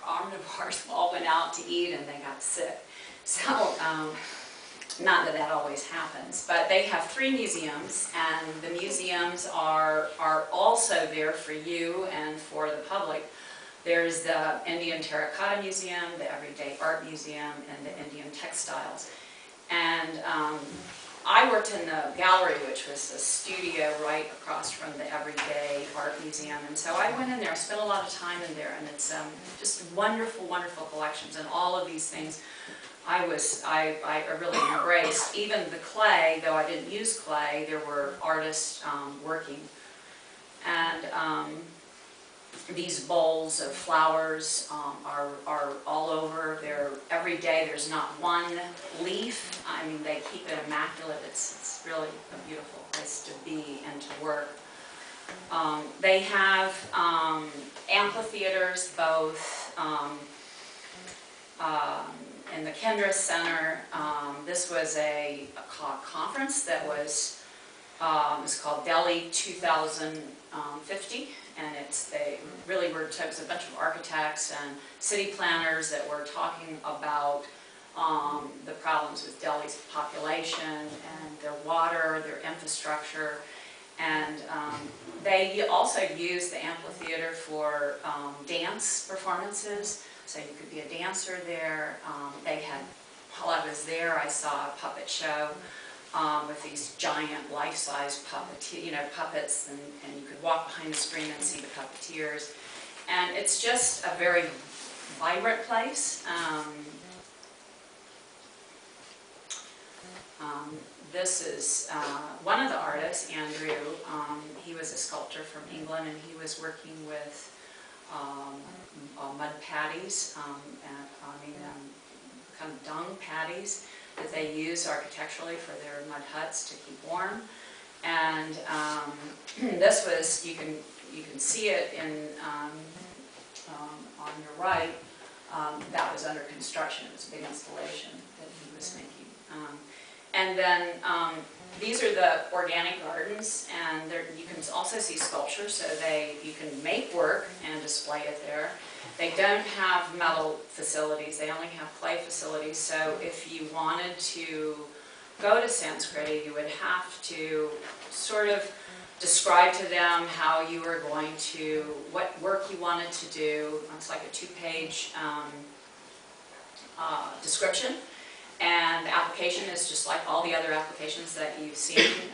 omnivores all went out to eat and they got sick. So, not that always happens, but they have 3 museums, and the museums are also there for you and for the public. There's the Indian Terracotta Museum, the Everyday Art Museum, and the Indian Textiles. And I worked in the gallery, which was a studio right across from the Everyday Art Museum. And so I went in there, I spent a lot of time in there, and it's just wonderful, wonderful collections. And all of these things I really embraced. Even the clay, though I didn't use clay, there were artists working. And these bowls of flowers are all over. They're every day. There's not one leaf. I mean, they keep it immaculate. It's really a beautiful place to be and to work. They have amphitheaters both in the Kendra Center. This was a conference that was called Delhi 2050. And they really were, it was a bunch of architects and city planners that were talking about the problems with Delhi's population and their water, their infrastructure. And they also used the amphitheater for dance performances. So you could be a dancer there. They had, while I was there, I saw a puppet show. With these giant life-size puppets, and you could walk behind the screen and see the puppeteers. And it's just a very vibrant place. This is one of the artists, Andrew. He was a sculptor from England, and he was working with mud patties, kind of dung patties that they use architecturally for their mud huts to keep warm. And this was, you can see it in on your right. That was under construction. It was a big installation that he was making. And then these are the organic gardens, and you can also see sculpture, so you can make work and display it there. They don't have metal facilities, they only have clay facilities, so if you wanted to go to Sanskriti, you would have to sort of describe to them how you were going to, what work you wanted to do. It's like a 2-page description. And the application is just like all the other applications that you've seen,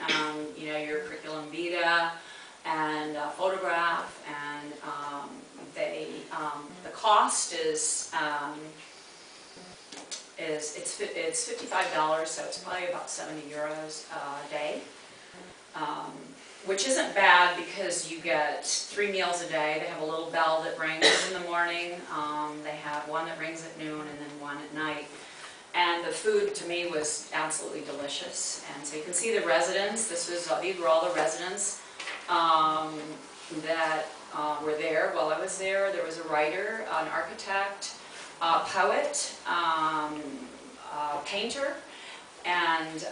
your curriculum vitae and photograph, and the cost is it's $55, so it's probably about 70 euros a day, which isn't bad because you get 3 meals a day. They have a little bell that rings in the morning. They have one that rings at noon and then one at night. And the food to me was absolutely delicious. And so you can see the residents. These were all the residents that were there while I was there. There was a writer, an architect, a poet, a painter, And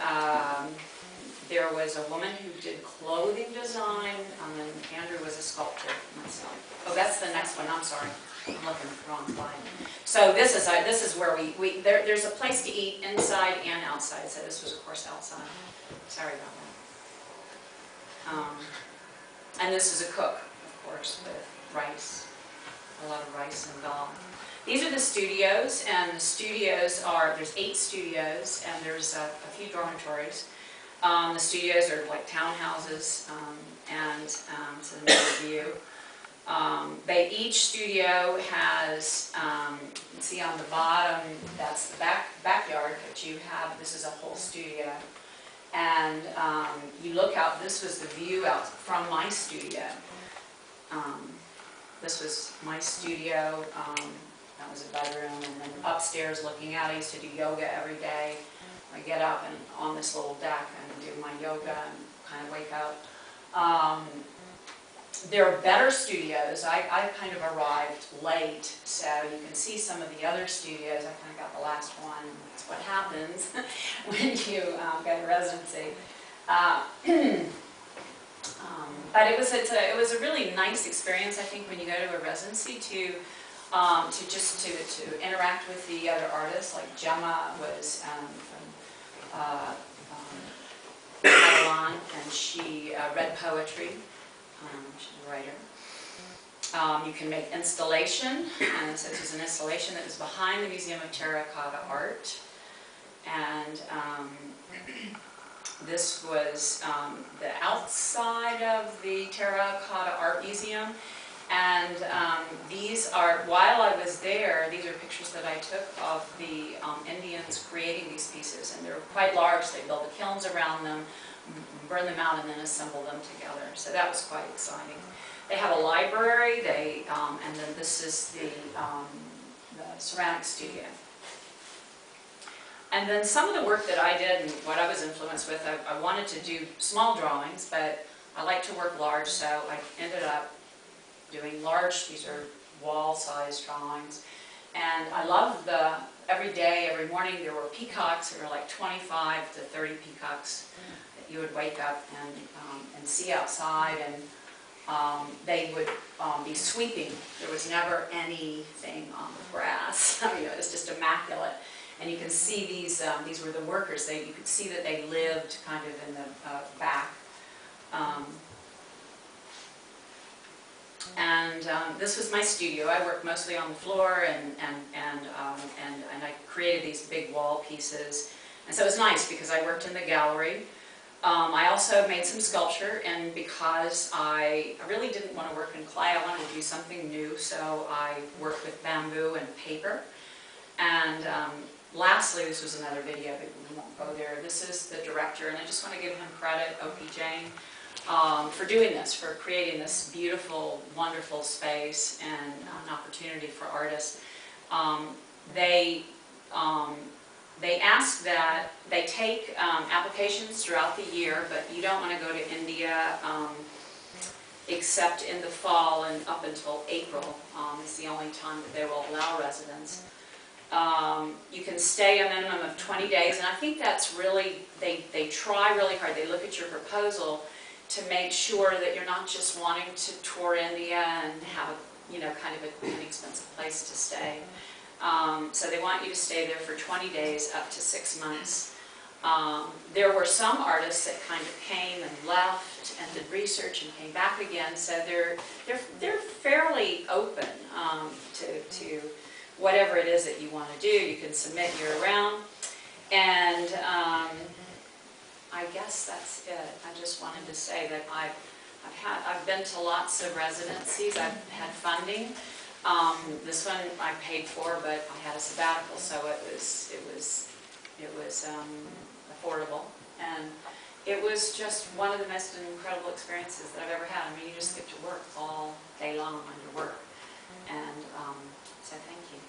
there was a woman who did clothing design, and Andrew was a sculptor myself. Oh, that's the next one, I'm sorry. I'm looking at the wrong slide. So this is where there's a place to eat inside and outside, so this was of course outside. Sorry about that. And this is a cook, of course, with rice, a lot of rice and dal. These are the studios, and the studios there's 8 studios, and there's a few dormitories. The studios are like townhouses, and it's another view. Each studio has, you can see on the bottom, that's the backyard that you have. This is a whole studio. And you look out, this was the view out from my studio. This was my studio. That was a bedroom, and then upstairs looking out, I used to do yoga every day. I get up and on this little deck and do my yoga and kind of wake up. There are better studios. I kind of arrived late, so you can see some of the other studios. I kind of got the last one. That's what happens when you get a residency. But it was a really nice experience, I think, when you go to a residency to interact with the other artists. Like Gemma was from Catalan, and she read poetry. She's a writer. You can make installation, and so this is an installation that is behind the Museum of Terracotta Art. And this was the outside of the Terracotta Art Museum. And these are, while I was there, these are pictures that I took of the Indians creating these pieces. And they're quite large. They build the kilns around them, burn them out, and then assemble them together. So that was quite exciting. They have a library, and then this is the ceramic studio. And then some of the work that I did and what I was influenced with, I wanted to do small drawings, but I like to work large, so I ended up doing large, these are wall-sized drawings. And I loved every day, every morning, there were peacocks. There were like 25 to 30 peacocks that you would wake up and see outside, and they would be sweeping. There was never anything on the grass. I mean, it was just immaculate. And you can see these were the workers. You could see that they lived kind of in the back. This was my studio. I worked mostly on the floor, and I created these big wall pieces. And so it was nice because I worked in the gallery. I also made some sculpture, and because I really didn't want to work in clay, I wanted to do something new, so I worked with bamboo and paper. And lastly, this was another video, but we won't go there. This is the director, and I just want to give him credit, O.P. Jane, for doing this, for creating this beautiful, wonderful space and an opportunity for artists. They ask that they take applications throughout the year, but you don't want to go to India except in the fall and up until April. It's the only time that they will allow residents. You can stay a minimum of 20 days, and I think that's really, they try really hard. They look at your proposal to make sure that you're not just wanting to tour India and have kind of an expensive place to stay. So they want you to stay there for 20 days up to 6 months. There were some artists that kind of came and left and did research and came back again. So they're fairly open to whatever it is that you want to do. You can submit year-round, and I guess that's it. I just wanted to say that I've been to lots of residencies. I've had funding. This one I paid for, but I had a sabbatical, so it was affordable, and it was just one of the most incredible experiences that I've ever had. I mean, you just get to work all day long on your work, and so thank you.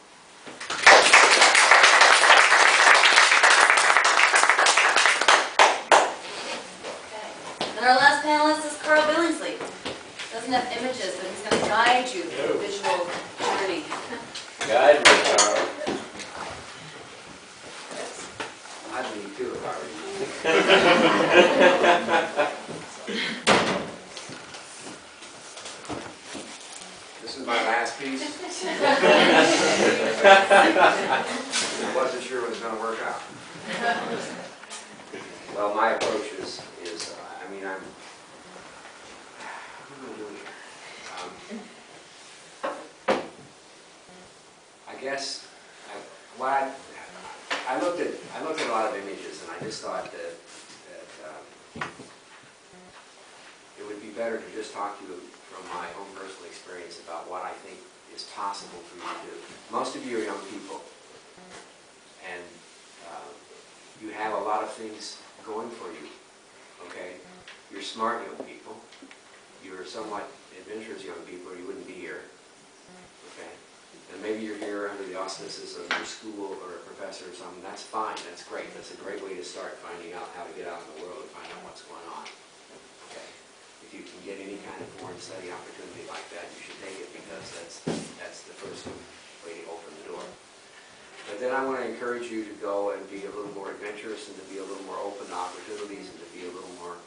Okay. And our last panelist is Carl Billingsley. Doesn't have images, but he's going to guide you through a visual journey. Guide me, Carl. I need too if I were you. This is my last piece. I wasn't sure it was going to work out. Well, my approach is I mean, what am I doing here? I guess I looked at a lot of images, and I just thought that it would be better to just talk to you from my own personal experience about what I think is possible for you to do. Most of you are young people, and you have a lot of things going for you, okay? You're smart young people. You're somewhat adventurous young people, or you wouldn't be here, okay? And maybe you're here under the auspices of your school or a professor or something. That's fine. That's great. That's a great way to start finding out how to get out in the world and find out what's going on, okay? If you can get any kind of foreign study opportunity like that, you should take it, because that's the first way to open the door. But then I want to encourage you to go and be a little more adventurous, and to be a little more open to opportunities, and to be a little more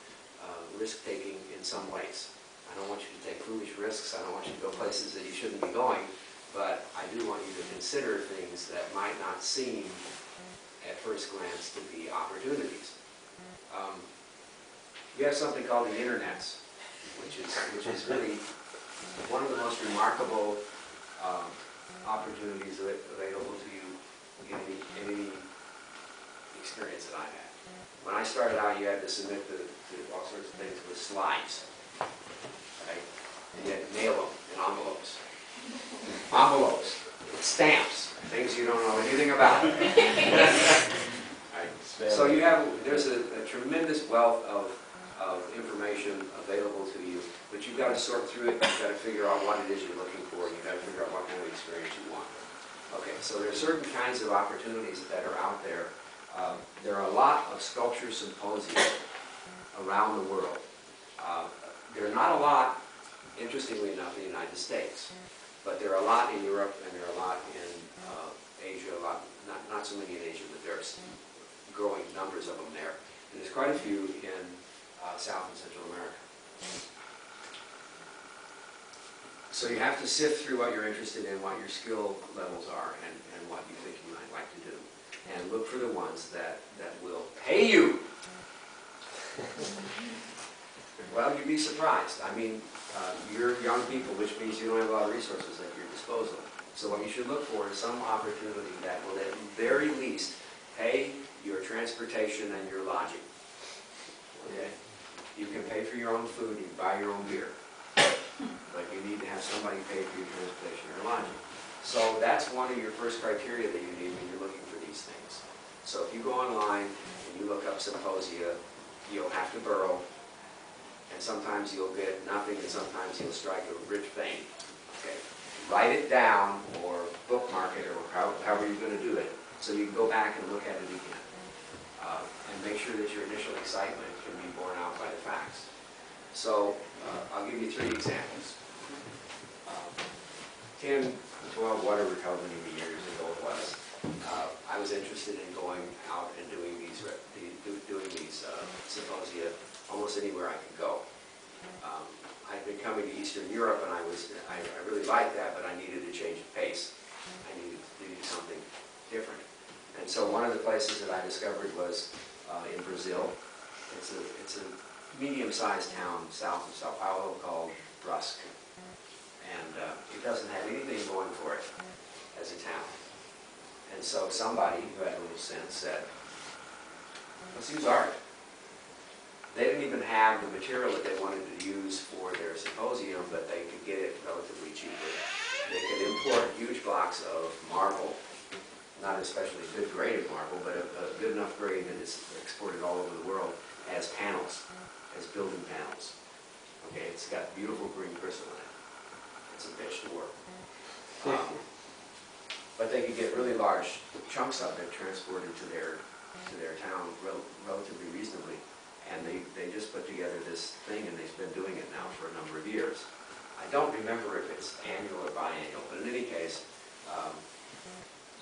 risk-taking in some ways. I don't want you to take foolish risks. I don't want you to go places that you shouldn't be going, but I do want you to consider things that might not seem at first glance to be opportunities. You have something called the internets, which is really one of the most remarkable opportunities available to you in any experience that I've had. When I started out, you had to submit to all sorts of things with slides, right? And you had to mail them in envelopes. Envelopes, with stamps, things you don't know anything about. Right? So there's a tremendous wealth of information available to you, but you've got to sort through it. You've got to figure out what it is you're looking for, and you've got to figure out what kind of experience you want. Okay, so there are certain kinds of opportunities that are out there. There are a lot of sculpture symposia around the world. There are not a lot, interestingly enough, in the United States, but there are a lot in Europe, and there are a lot in Asia, not so many in Asia, but there's growing numbers of them there. And there's quite a few in South and Central America. So you have to sift through what you're interested in, what your skill levels are, and what you think you might like to do. And look for the ones that will pay you. Well, you'd be surprised. I mean, you're young people, which means you don't have a lot of resources at your disposal. So what you should look for is some opportunity that will at the very least pay your transportation and your lodging. Okay? You can pay for your own food, you can buy your own beer. But you need to have somebody pay for your transportation or lodging. So that's one of your first criteria that you need when you're looking for these things. So if you go online and you look up symposia, you'll have to burrow, and sometimes you'll get nothing, and sometimes you'll strike a rich vein. Okay? Write it down or bookmark it, or however you're going to do it, so you can go back and look at it again. And make sure that your initial excitement can be borne out by the facts. So I'll give you 3 examples. 10, 12, whatever, however many years ago it was, I was interested in going out and doing these symposia almost anywhere I could go. I'd been coming to Eastern Europe, and I really liked that, but I needed to change the pace. I needed to do something different. And so one of the places that I discovered was in Brazil. It's a medium-sized town south of Sao Paulo called Brusque. And it doesn't have anything going for it as a town. And so somebody who had a little sense said, let's use art. They didn't even have the material that they wanted to use for their symposium, but they could get it relatively cheaply. They could import huge blocks of marble, not especially good grade of marble, but a good enough grade that it's exported all over the world as panels, as building panels. Okay, it's got beautiful green crystal in it. It's a bitch to work. But they could get really large chunks of it transported to their town relatively reasonably. And they just put together this thing, and they've been doing it now for a number of years. I don't remember if it's annual or biannual, but in any case,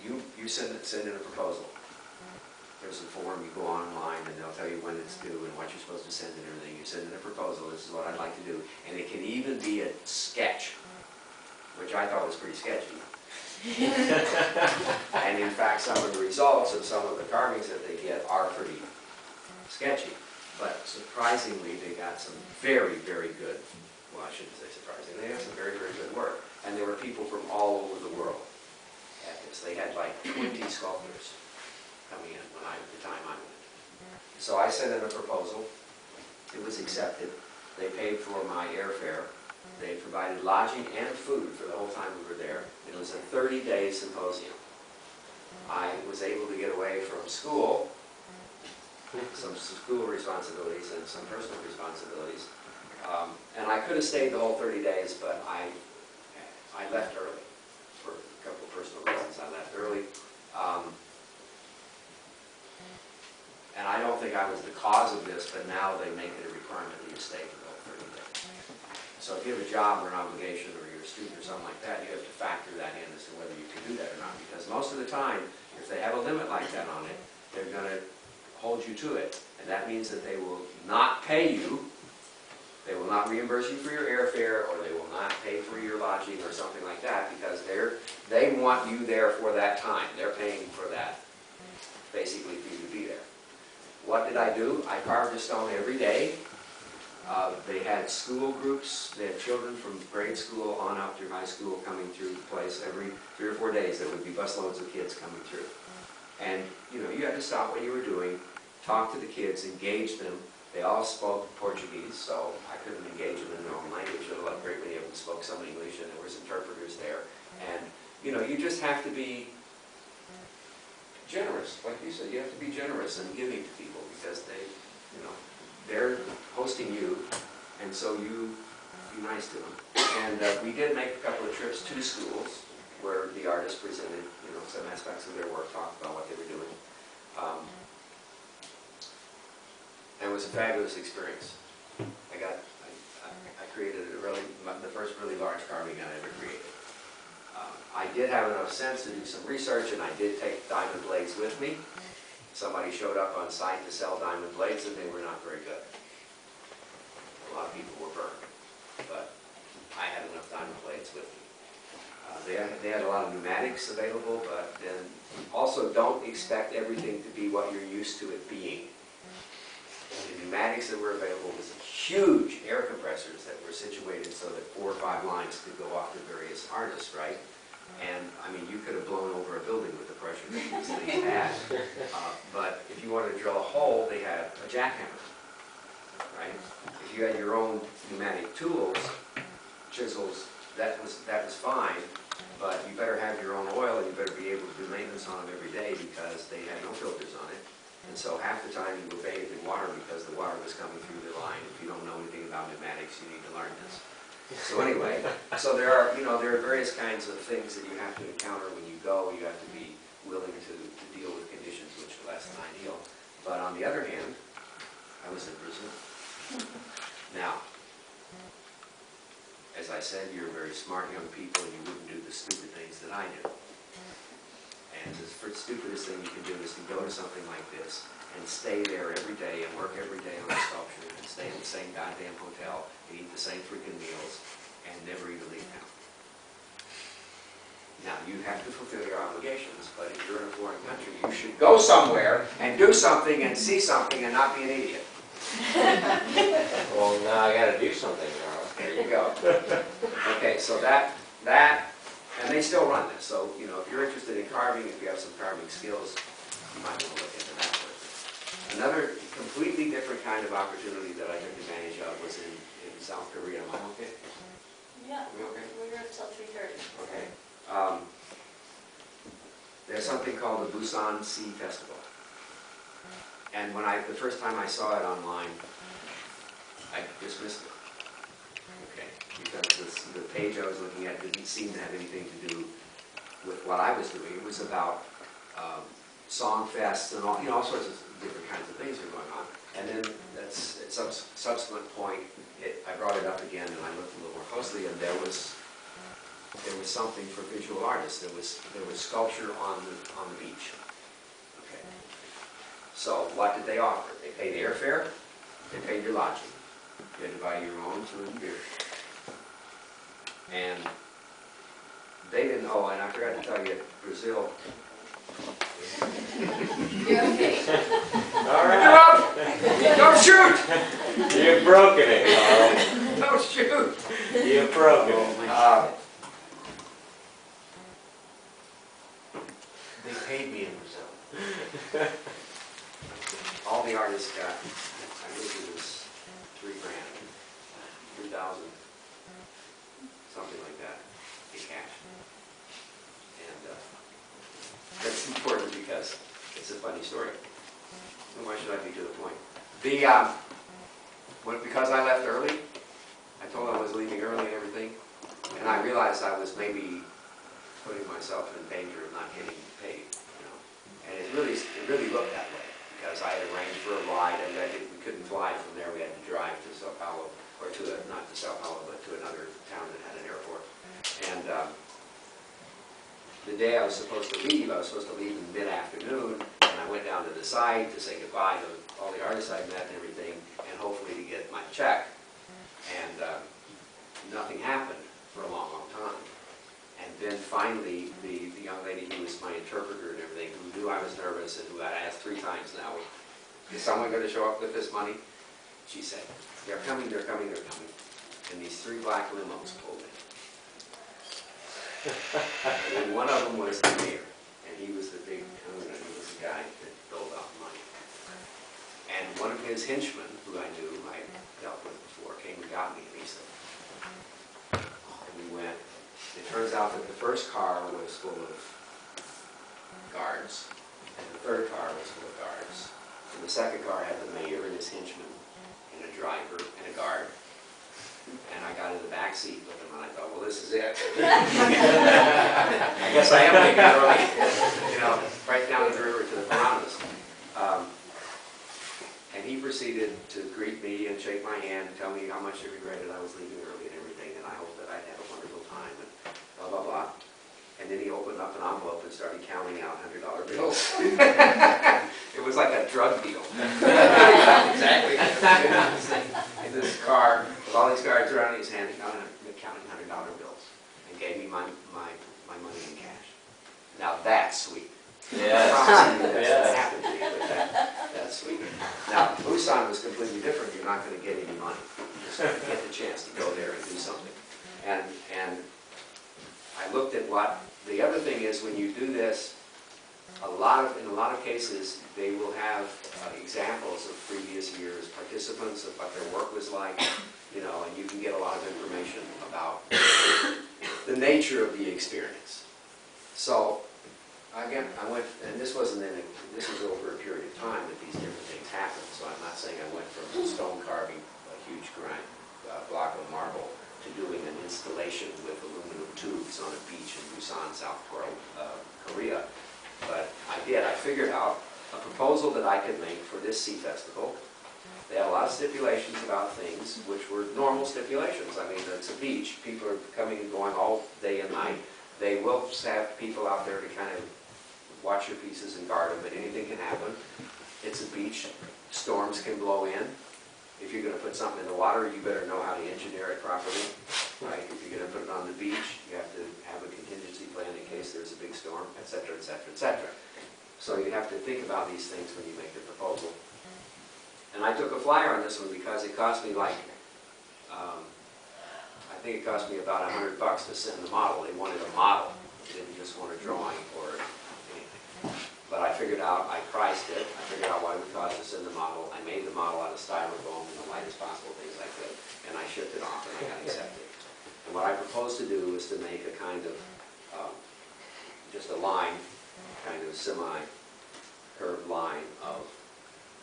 you send in a proposal. there's a form, you go online and they'll tell you when it's due and what you're supposed to send and everything. You send in a proposal, this is what I'd like to do. And it can even be a sketch, which I thought was pretty sketchy. And in fact, some of the results of some of the carvings that they get are pretty sketchy. But surprisingly, they got some very, very good, well, I shouldn't say surprisingly, they got some very, very good work. And there were people from all over the world at this. They had like 20 sculptors coming in when the time I went. So I sent in a proposal. It was accepted. They paid for my airfare. They provided lodging and food for the whole time we were there. It was a 30-day symposium. I was able to get away from school, some school responsibilities and some personal responsibilities. And I could have stayed the whole 30 days, but I left early for a couple of personal reasons. I left early. And I don't think I was the cause of this, but now they make it a requirement that you stay for the whole 30 days. So if you have a job or an obligation or you're a student or something like that, you have to factor that in as to whether you can do that or not. Because most of the time, if they have a limit like that on it, they're going to hold you to it. And that means that they will not pay you, they will not reimburse you for your airfare, or they will not pay for your lodging or something like that, because they want you there for that time. They're paying for that, basically, for you to be there. What did I do? I carved a stone every day. They had school groups. They had children from grade school on up through high school coming through the place every 3 or 4 days. There would be busloads of kids coming through. And, you know, you had to stop what you were doing, talk to the kids, engage them. They all spoke Portuguese, so I couldn't engage them in their own language. A great many of them spoke some English, and there was interpreters there. And, you know, you just have to be generous. Like you said, you have to be generous and giving to people, because they, you know, they're hosting you, and so you be nice to them. And we did make a couple of trips to schools where the artists presented, you know, some aspects of their work, talked about what they were doing. And it was a fabulous experience. I created the first really large carving I ever created. I did have enough sense to do some research, and I did take diamond blades with me. Somebody showed up on site to sell diamond blades, and they were not very good. A lot of people were burned, but I had enough diamond blades with me. They had a lot of pneumatics available, but then also don't expect everything to be what you're used to it being. The pneumatics that were available was huge air compressors that were situated so that 4 or 5 lines could go off to various artists, right? And, I mean, you could have blown over a building with the pressure that these things had. But if you wanted to drill a hole, they had a jackhammer, right? If you had your own pneumatic tools, chisels, that was fine, but you better have your own oil, and you better be able to do maintenance on them every day, because they had no filters on it. And so half the time you were bathed in water because the water was coming through the line. If you don't know anything about pneumatics, you need to learn this. So anyway, so there are various kinds of things that you have to encounter when you go. You have to be willing to deal with conditions which are less than ideal. But on the other hand, I was in Brazil. Now, as I said, you're very smart young people, and you wouldn't do the stupid things that I do. And the stupidest thing you can do is to go to something like this and stay there every day and work every day on a sculpture and stay in the same goddamn hotel and eat the same freaking meals and never even leave town. Now, you have to fulfill your obligations, but if you're in a foreign country, you should go somewhere and do something and see something and not be an idiot. Well, now I gotta do something, Carl. There you go. Okay, so that, and they still run this, so, you know, if you're interested in carving, if you have some carving skills, you might want to look into that sort of thing. Another completely different kind of opportunity that I took advantage of was in South Korea. Am I okay? Yeah, We okay? we're here until 3:30. Okay. There's something called the Busan Sea Festival. And when the first time I saw it online, I dismissed it. Okay, because the page I was looking at didn't seem to have anything to do with what I was doing. It was about song fests and all sorts of different kinds of things are going on. And then at some subsequent point, I brought it up again, and I looked a little more closely, and there was something for visual artists. There was sculpture on the beach. Okay. So what did they offer? They paid airfare, they paid your lodging. You had to buy your own food and beer. And they didn't, oh, and I forgot to tell you, Brazil. You're okay. All Get right. up! Don't shoot! You've broken it, Carl. Don't shoot! You've broken it. They paid me in Brazil. All the artists got, I think it was $3,000, 3,000, something like that, in cash. And that's important because it's a funny story. And why should I be to the point? Because I left early, I told them I was leaving early and everything, and I realized I was maybe putting myself in danger of not getting paid, you know. And it really looked that way, because I had arranged for a ride, and we couldn't fly from there. We had to drive to Sao Paulo, or not to Sao Paulo, but to another town that had an airport. And the day I was supposed to leave in mid-afternoon, and I went down to the site to say goodbye to all the artists I'd met and everything, and hopefully to get my check. And nothing happened for a long, long time. And then finally, the young lady who was my interpreter and everything, who knew I was nervous and who I asked 3 times now, is someone going to show up with this money? She said, they're coming, they're coming, they're coming. And these 3 black limos pulled in. And then one of them was the mayor, and he was the big coon, and he was the guy that doled out money. And one of his henchmen, who I knew, I dealt with before, came and got me, and he said, and we went. It turns out that the first car was full of guards, and the third car was full of guards. And the second car had the mayor and his henchman, and a driver, and a guard. And I got in the back seat with him, and I thought, well, this is it. I guess I am leaving early, you know, right down the river to the Piranhas. And he proceeded to greet me and shake my hand and tell me how much he regretted I was leaving early and everything, and I hoped that I'd have a wonderful time, and blah, blah, blah. And then he opened up an envelope and started counting out $100 bills. It was like a drug deal. Exactly. In this car, with all these guards around, he's counting $100 bills, and gave me my money in cash. Now that's sweet. Yes. I promise you that's Yes. what happened to me, but that's sweet. Now, Busan was completely different. You're not going to get any money. You're just going to get the chance to go there and do something. And I looked at what the other thing is when you do this. In a lot of cases, they will have examples of previous years' participants of what their work was like, you know, and you can get a lot of information about the nature of the experience. So again, I went, and this was over a period of time that these different things happened. So I'm not saying I went from stone carving a huge block of marble to doing an installation with aluminum tubes on a beach in Busan, South Korea. But I did. I figured out a proposal that I could make for this sea festival. They had a lot of stipulations about things, which were normal stipulations. I mean, it's a beach. People are coming and going all day and night. They will have people out there to kind of watch your pieces and guard them, but anything can happen. It's a beach. Storms can blow in. If you're going to put something in the water, you better know how to engineer it properly. Right? If you're going to put it on the beach, you have to have a contingency plan in case there's a big storm, etc., etc., etc. So you have to think about these things when you make the proposal. And I took a flyer on this one because it cost me like, I think it cost me about $100 to send the model. They wanted a model. They didn't just want a drawing or anything. But I figured out, I priced it. I figured out what it would cost to send the model. I made the model out of styrofoam in the lightest possible things I could. And I shipped it off and I got accepted. And what I proposed to do was to make a kind of, just a line, kind of semi-curved line of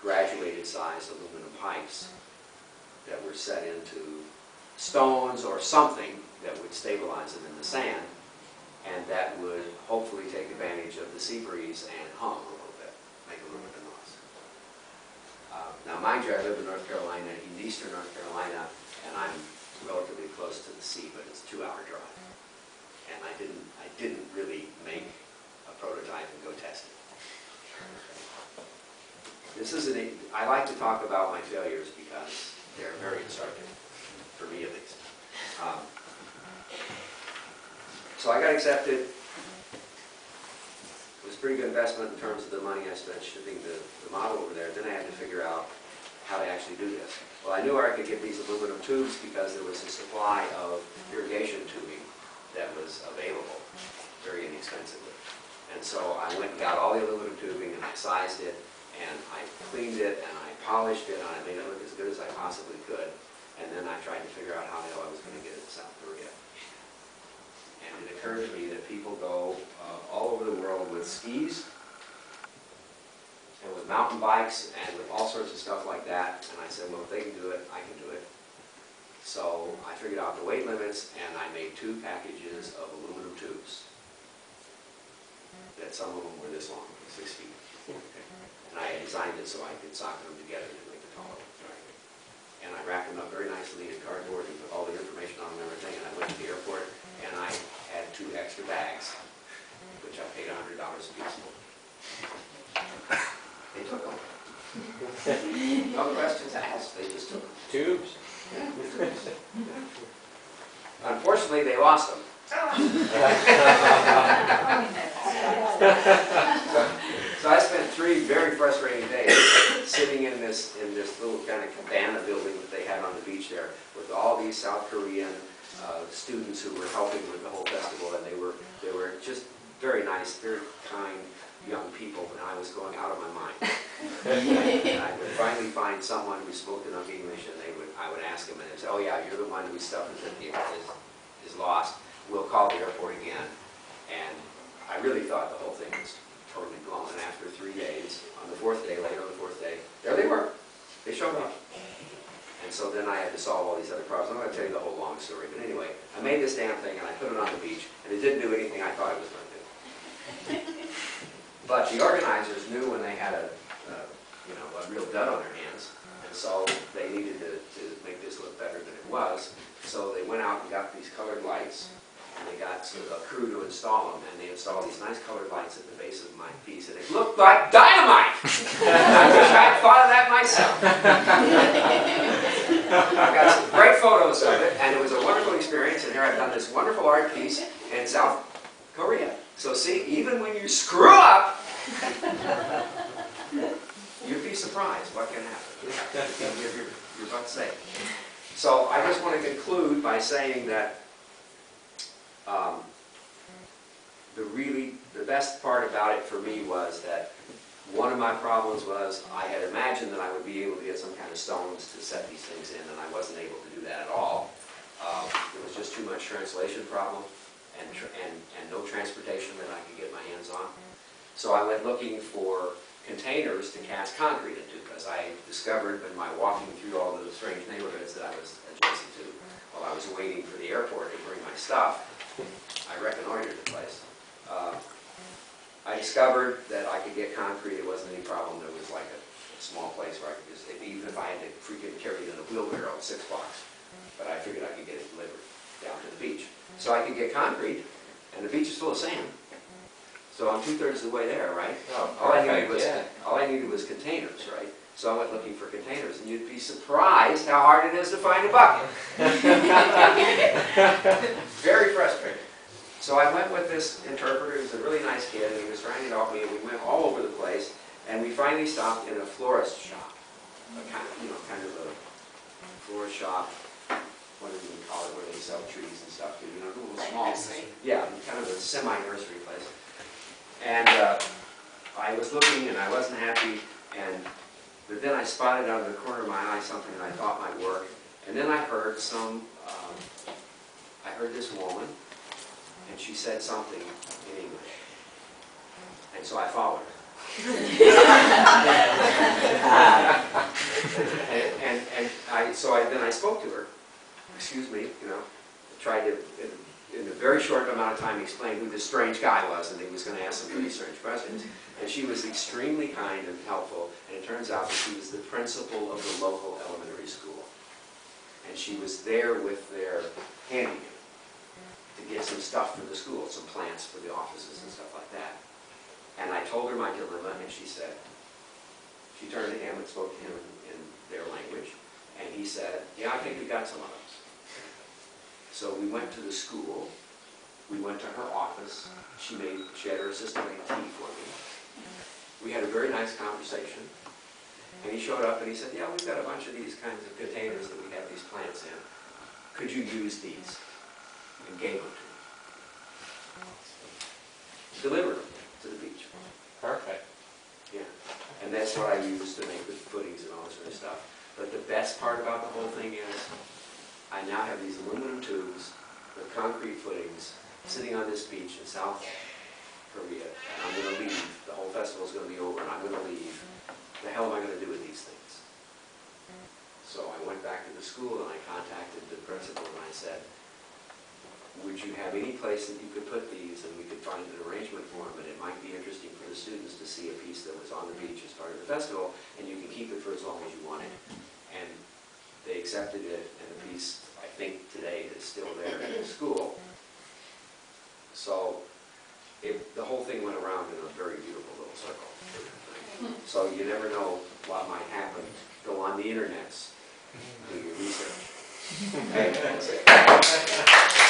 graduated size aluminum pipes that were set into stones or something that would stabilize them in the sand, and that would hopefully take advantage of the sea breeze and hum a little bit, make a little bit of noise. Now mind you, I live in North Carolina, in eastern North Carolina, and I'm relatively close to the sea, but it's a 2-hour drive. And I didn't really make a prototype and go test it. I like to talk about my failures because they're very instructive, for me at least. So I got accepted. It was a pretty good investment in terms of the money I spent shipping the model over there. Then I had to figure out how to actually do this. Well, I knew where I could get these aluminum tubes because there was a supply of irrigation tubing that was available very inexpensively. And so I went and got all the aluminum tubing and I sized it and I cleaned it and I polished it and I made it look as good as I possibly could. And then I tried to figure out how the hell I was going to get it to South Korea. And it occurred to me that people go all over the world with skis and with mountain bikes and with all sorts of stuff like that. And I said, well, if they can do it, I can do it. So I figured out the weight limits and I made 2 packages of aluminum tubes. That some of them were this long, 6 feet. And I had designed it so I could socket them together to make it taller. And I wrapped them up very nicely in cardboard and put all the information on them and everything. And I went to the airport and I had 2 extra bags, which I paid $100 a piece for. They took them. No questions asked. They just took them. Tubes? Yeah. Unfortunately, they lost them. So I spent 3 very frustrating days sitting in this little kind of cabana building that they had on the beach there with all these South Korean students who were helping with the whole festival, and they were just very nice, very kind young people, and I was going out of my mind. And I would finally find someone who spoke enough English, and I would ask them, and they'd say, "Oh yeah, you're the one whose stuff is lost. We'll call the airport again." And I really thought the whole thing was totally blown. And after 3 days, on the 4th day, later on the 4th day, there they were. They showed up. And so then I had to solve all these other problems. I'm not going to tell you the whole long story, but anyway, I made this damn thing and I put it on the beach, and it didn't do anything I thought it was going to do. But the organizers knew when they had a real dud on their hands, and so they needed to make this look better than it was. So they went out and got these colored lights, and they got a crew to install them, and they installed these nice colored lights at the base of my piece, and it looked like dynamite! I wish I'd thought of that myself. I've got some great photos of it, and it was a wonderful experience, and here I've done this wonderful art piece in South Korea. So see, even when you screw up, you'd be surprised what can happen. You can give your butt safe. So I just want to conclude by saying that the best part about it for me was that one of my problems was I had imagined that I would be able to get some kind of stones to set these things in, and I wasn't able to do that at all. There was just too much translation problem and no transportation that I could get my hands on. So I went looking for containers to cast concrete into, because I discovered by my walking through all the strange neighborhoods that I was adjacent to while I was waiting for the airport to bring my stuff. I reconnoitered the place. I discovered that I could get concrete. It wasn't any problem. There was like a small place where I could just, even if I had to freaking carry it in a wheelbarrow, 6 blocks. But I figured I could get it delivered down to the beach. So I could get concrete, and the beach is full of sand. So I'm 2/3 of the way there, right? Oh, all I needed was yeah. containers, right? So I went looking for containers, and you'd be surprised how hard it is to find a bucket. Very frustrating. So I went with this interpreter. He was a really nice kid, and he was trying to help me, and we went all over the place, and we finally stopped in a florist shop, kind of a florist shop. What do you call it, where they sell trees and stuff, a little small. Yeah, kind of a semi-nursery place. And I was looking, and I wasn't happy, but then I spotted out of the corner of my eye something that I thought might work, and then I heard this woman, and she said something in English, and so I followed her. Then I spoke to her. Excuse me, tried to, in a very short amount of time, explain who this strange guy was, and he was going to ask some pretty strange questions. And she was extremely kind and helpful, and it turns out that she was the principal of the local elementary school. And she was there with their handyman to get some stuff for the school, some plants for the offices and stuff like that. And I told her my dilemma, and she said, She turned to him and spoke to him in their language, and he said, yeah, I think we got some of those. So we went to the school, we went to her office, she had her assistant make tea for me. We had a very nice conversation, and he showed up and he said, yeah, we've got a bunch of these kinds of containers that we have these plants in. Could you use these? And gave them to me. Delivered them to the beach. Perfect. Yeah, and that's what I use to make the footings and all this sort of stuff. But the best part about the whole thing is, I now have these aluminum tubes with concrete footings sitting on this beach in South Korea, and I'm going to leave. The whole festival is going to be over, and I'm going to leave. The hell am I going to do with these things? So I went back to the school and I contacted the principal and I said, would you have any place that you could put these and we could find an arrangement for them, and it might be interesting for the students to see a piece that was on the beach as part of the festival, and you can keep it for as long as you want it. And they accepted it, and the piece, I think today, is still there in the school. So the whole thing went around in a very beautiful little circle. So you never know what might happen. Go on the internets, do your research. Okay, that's it.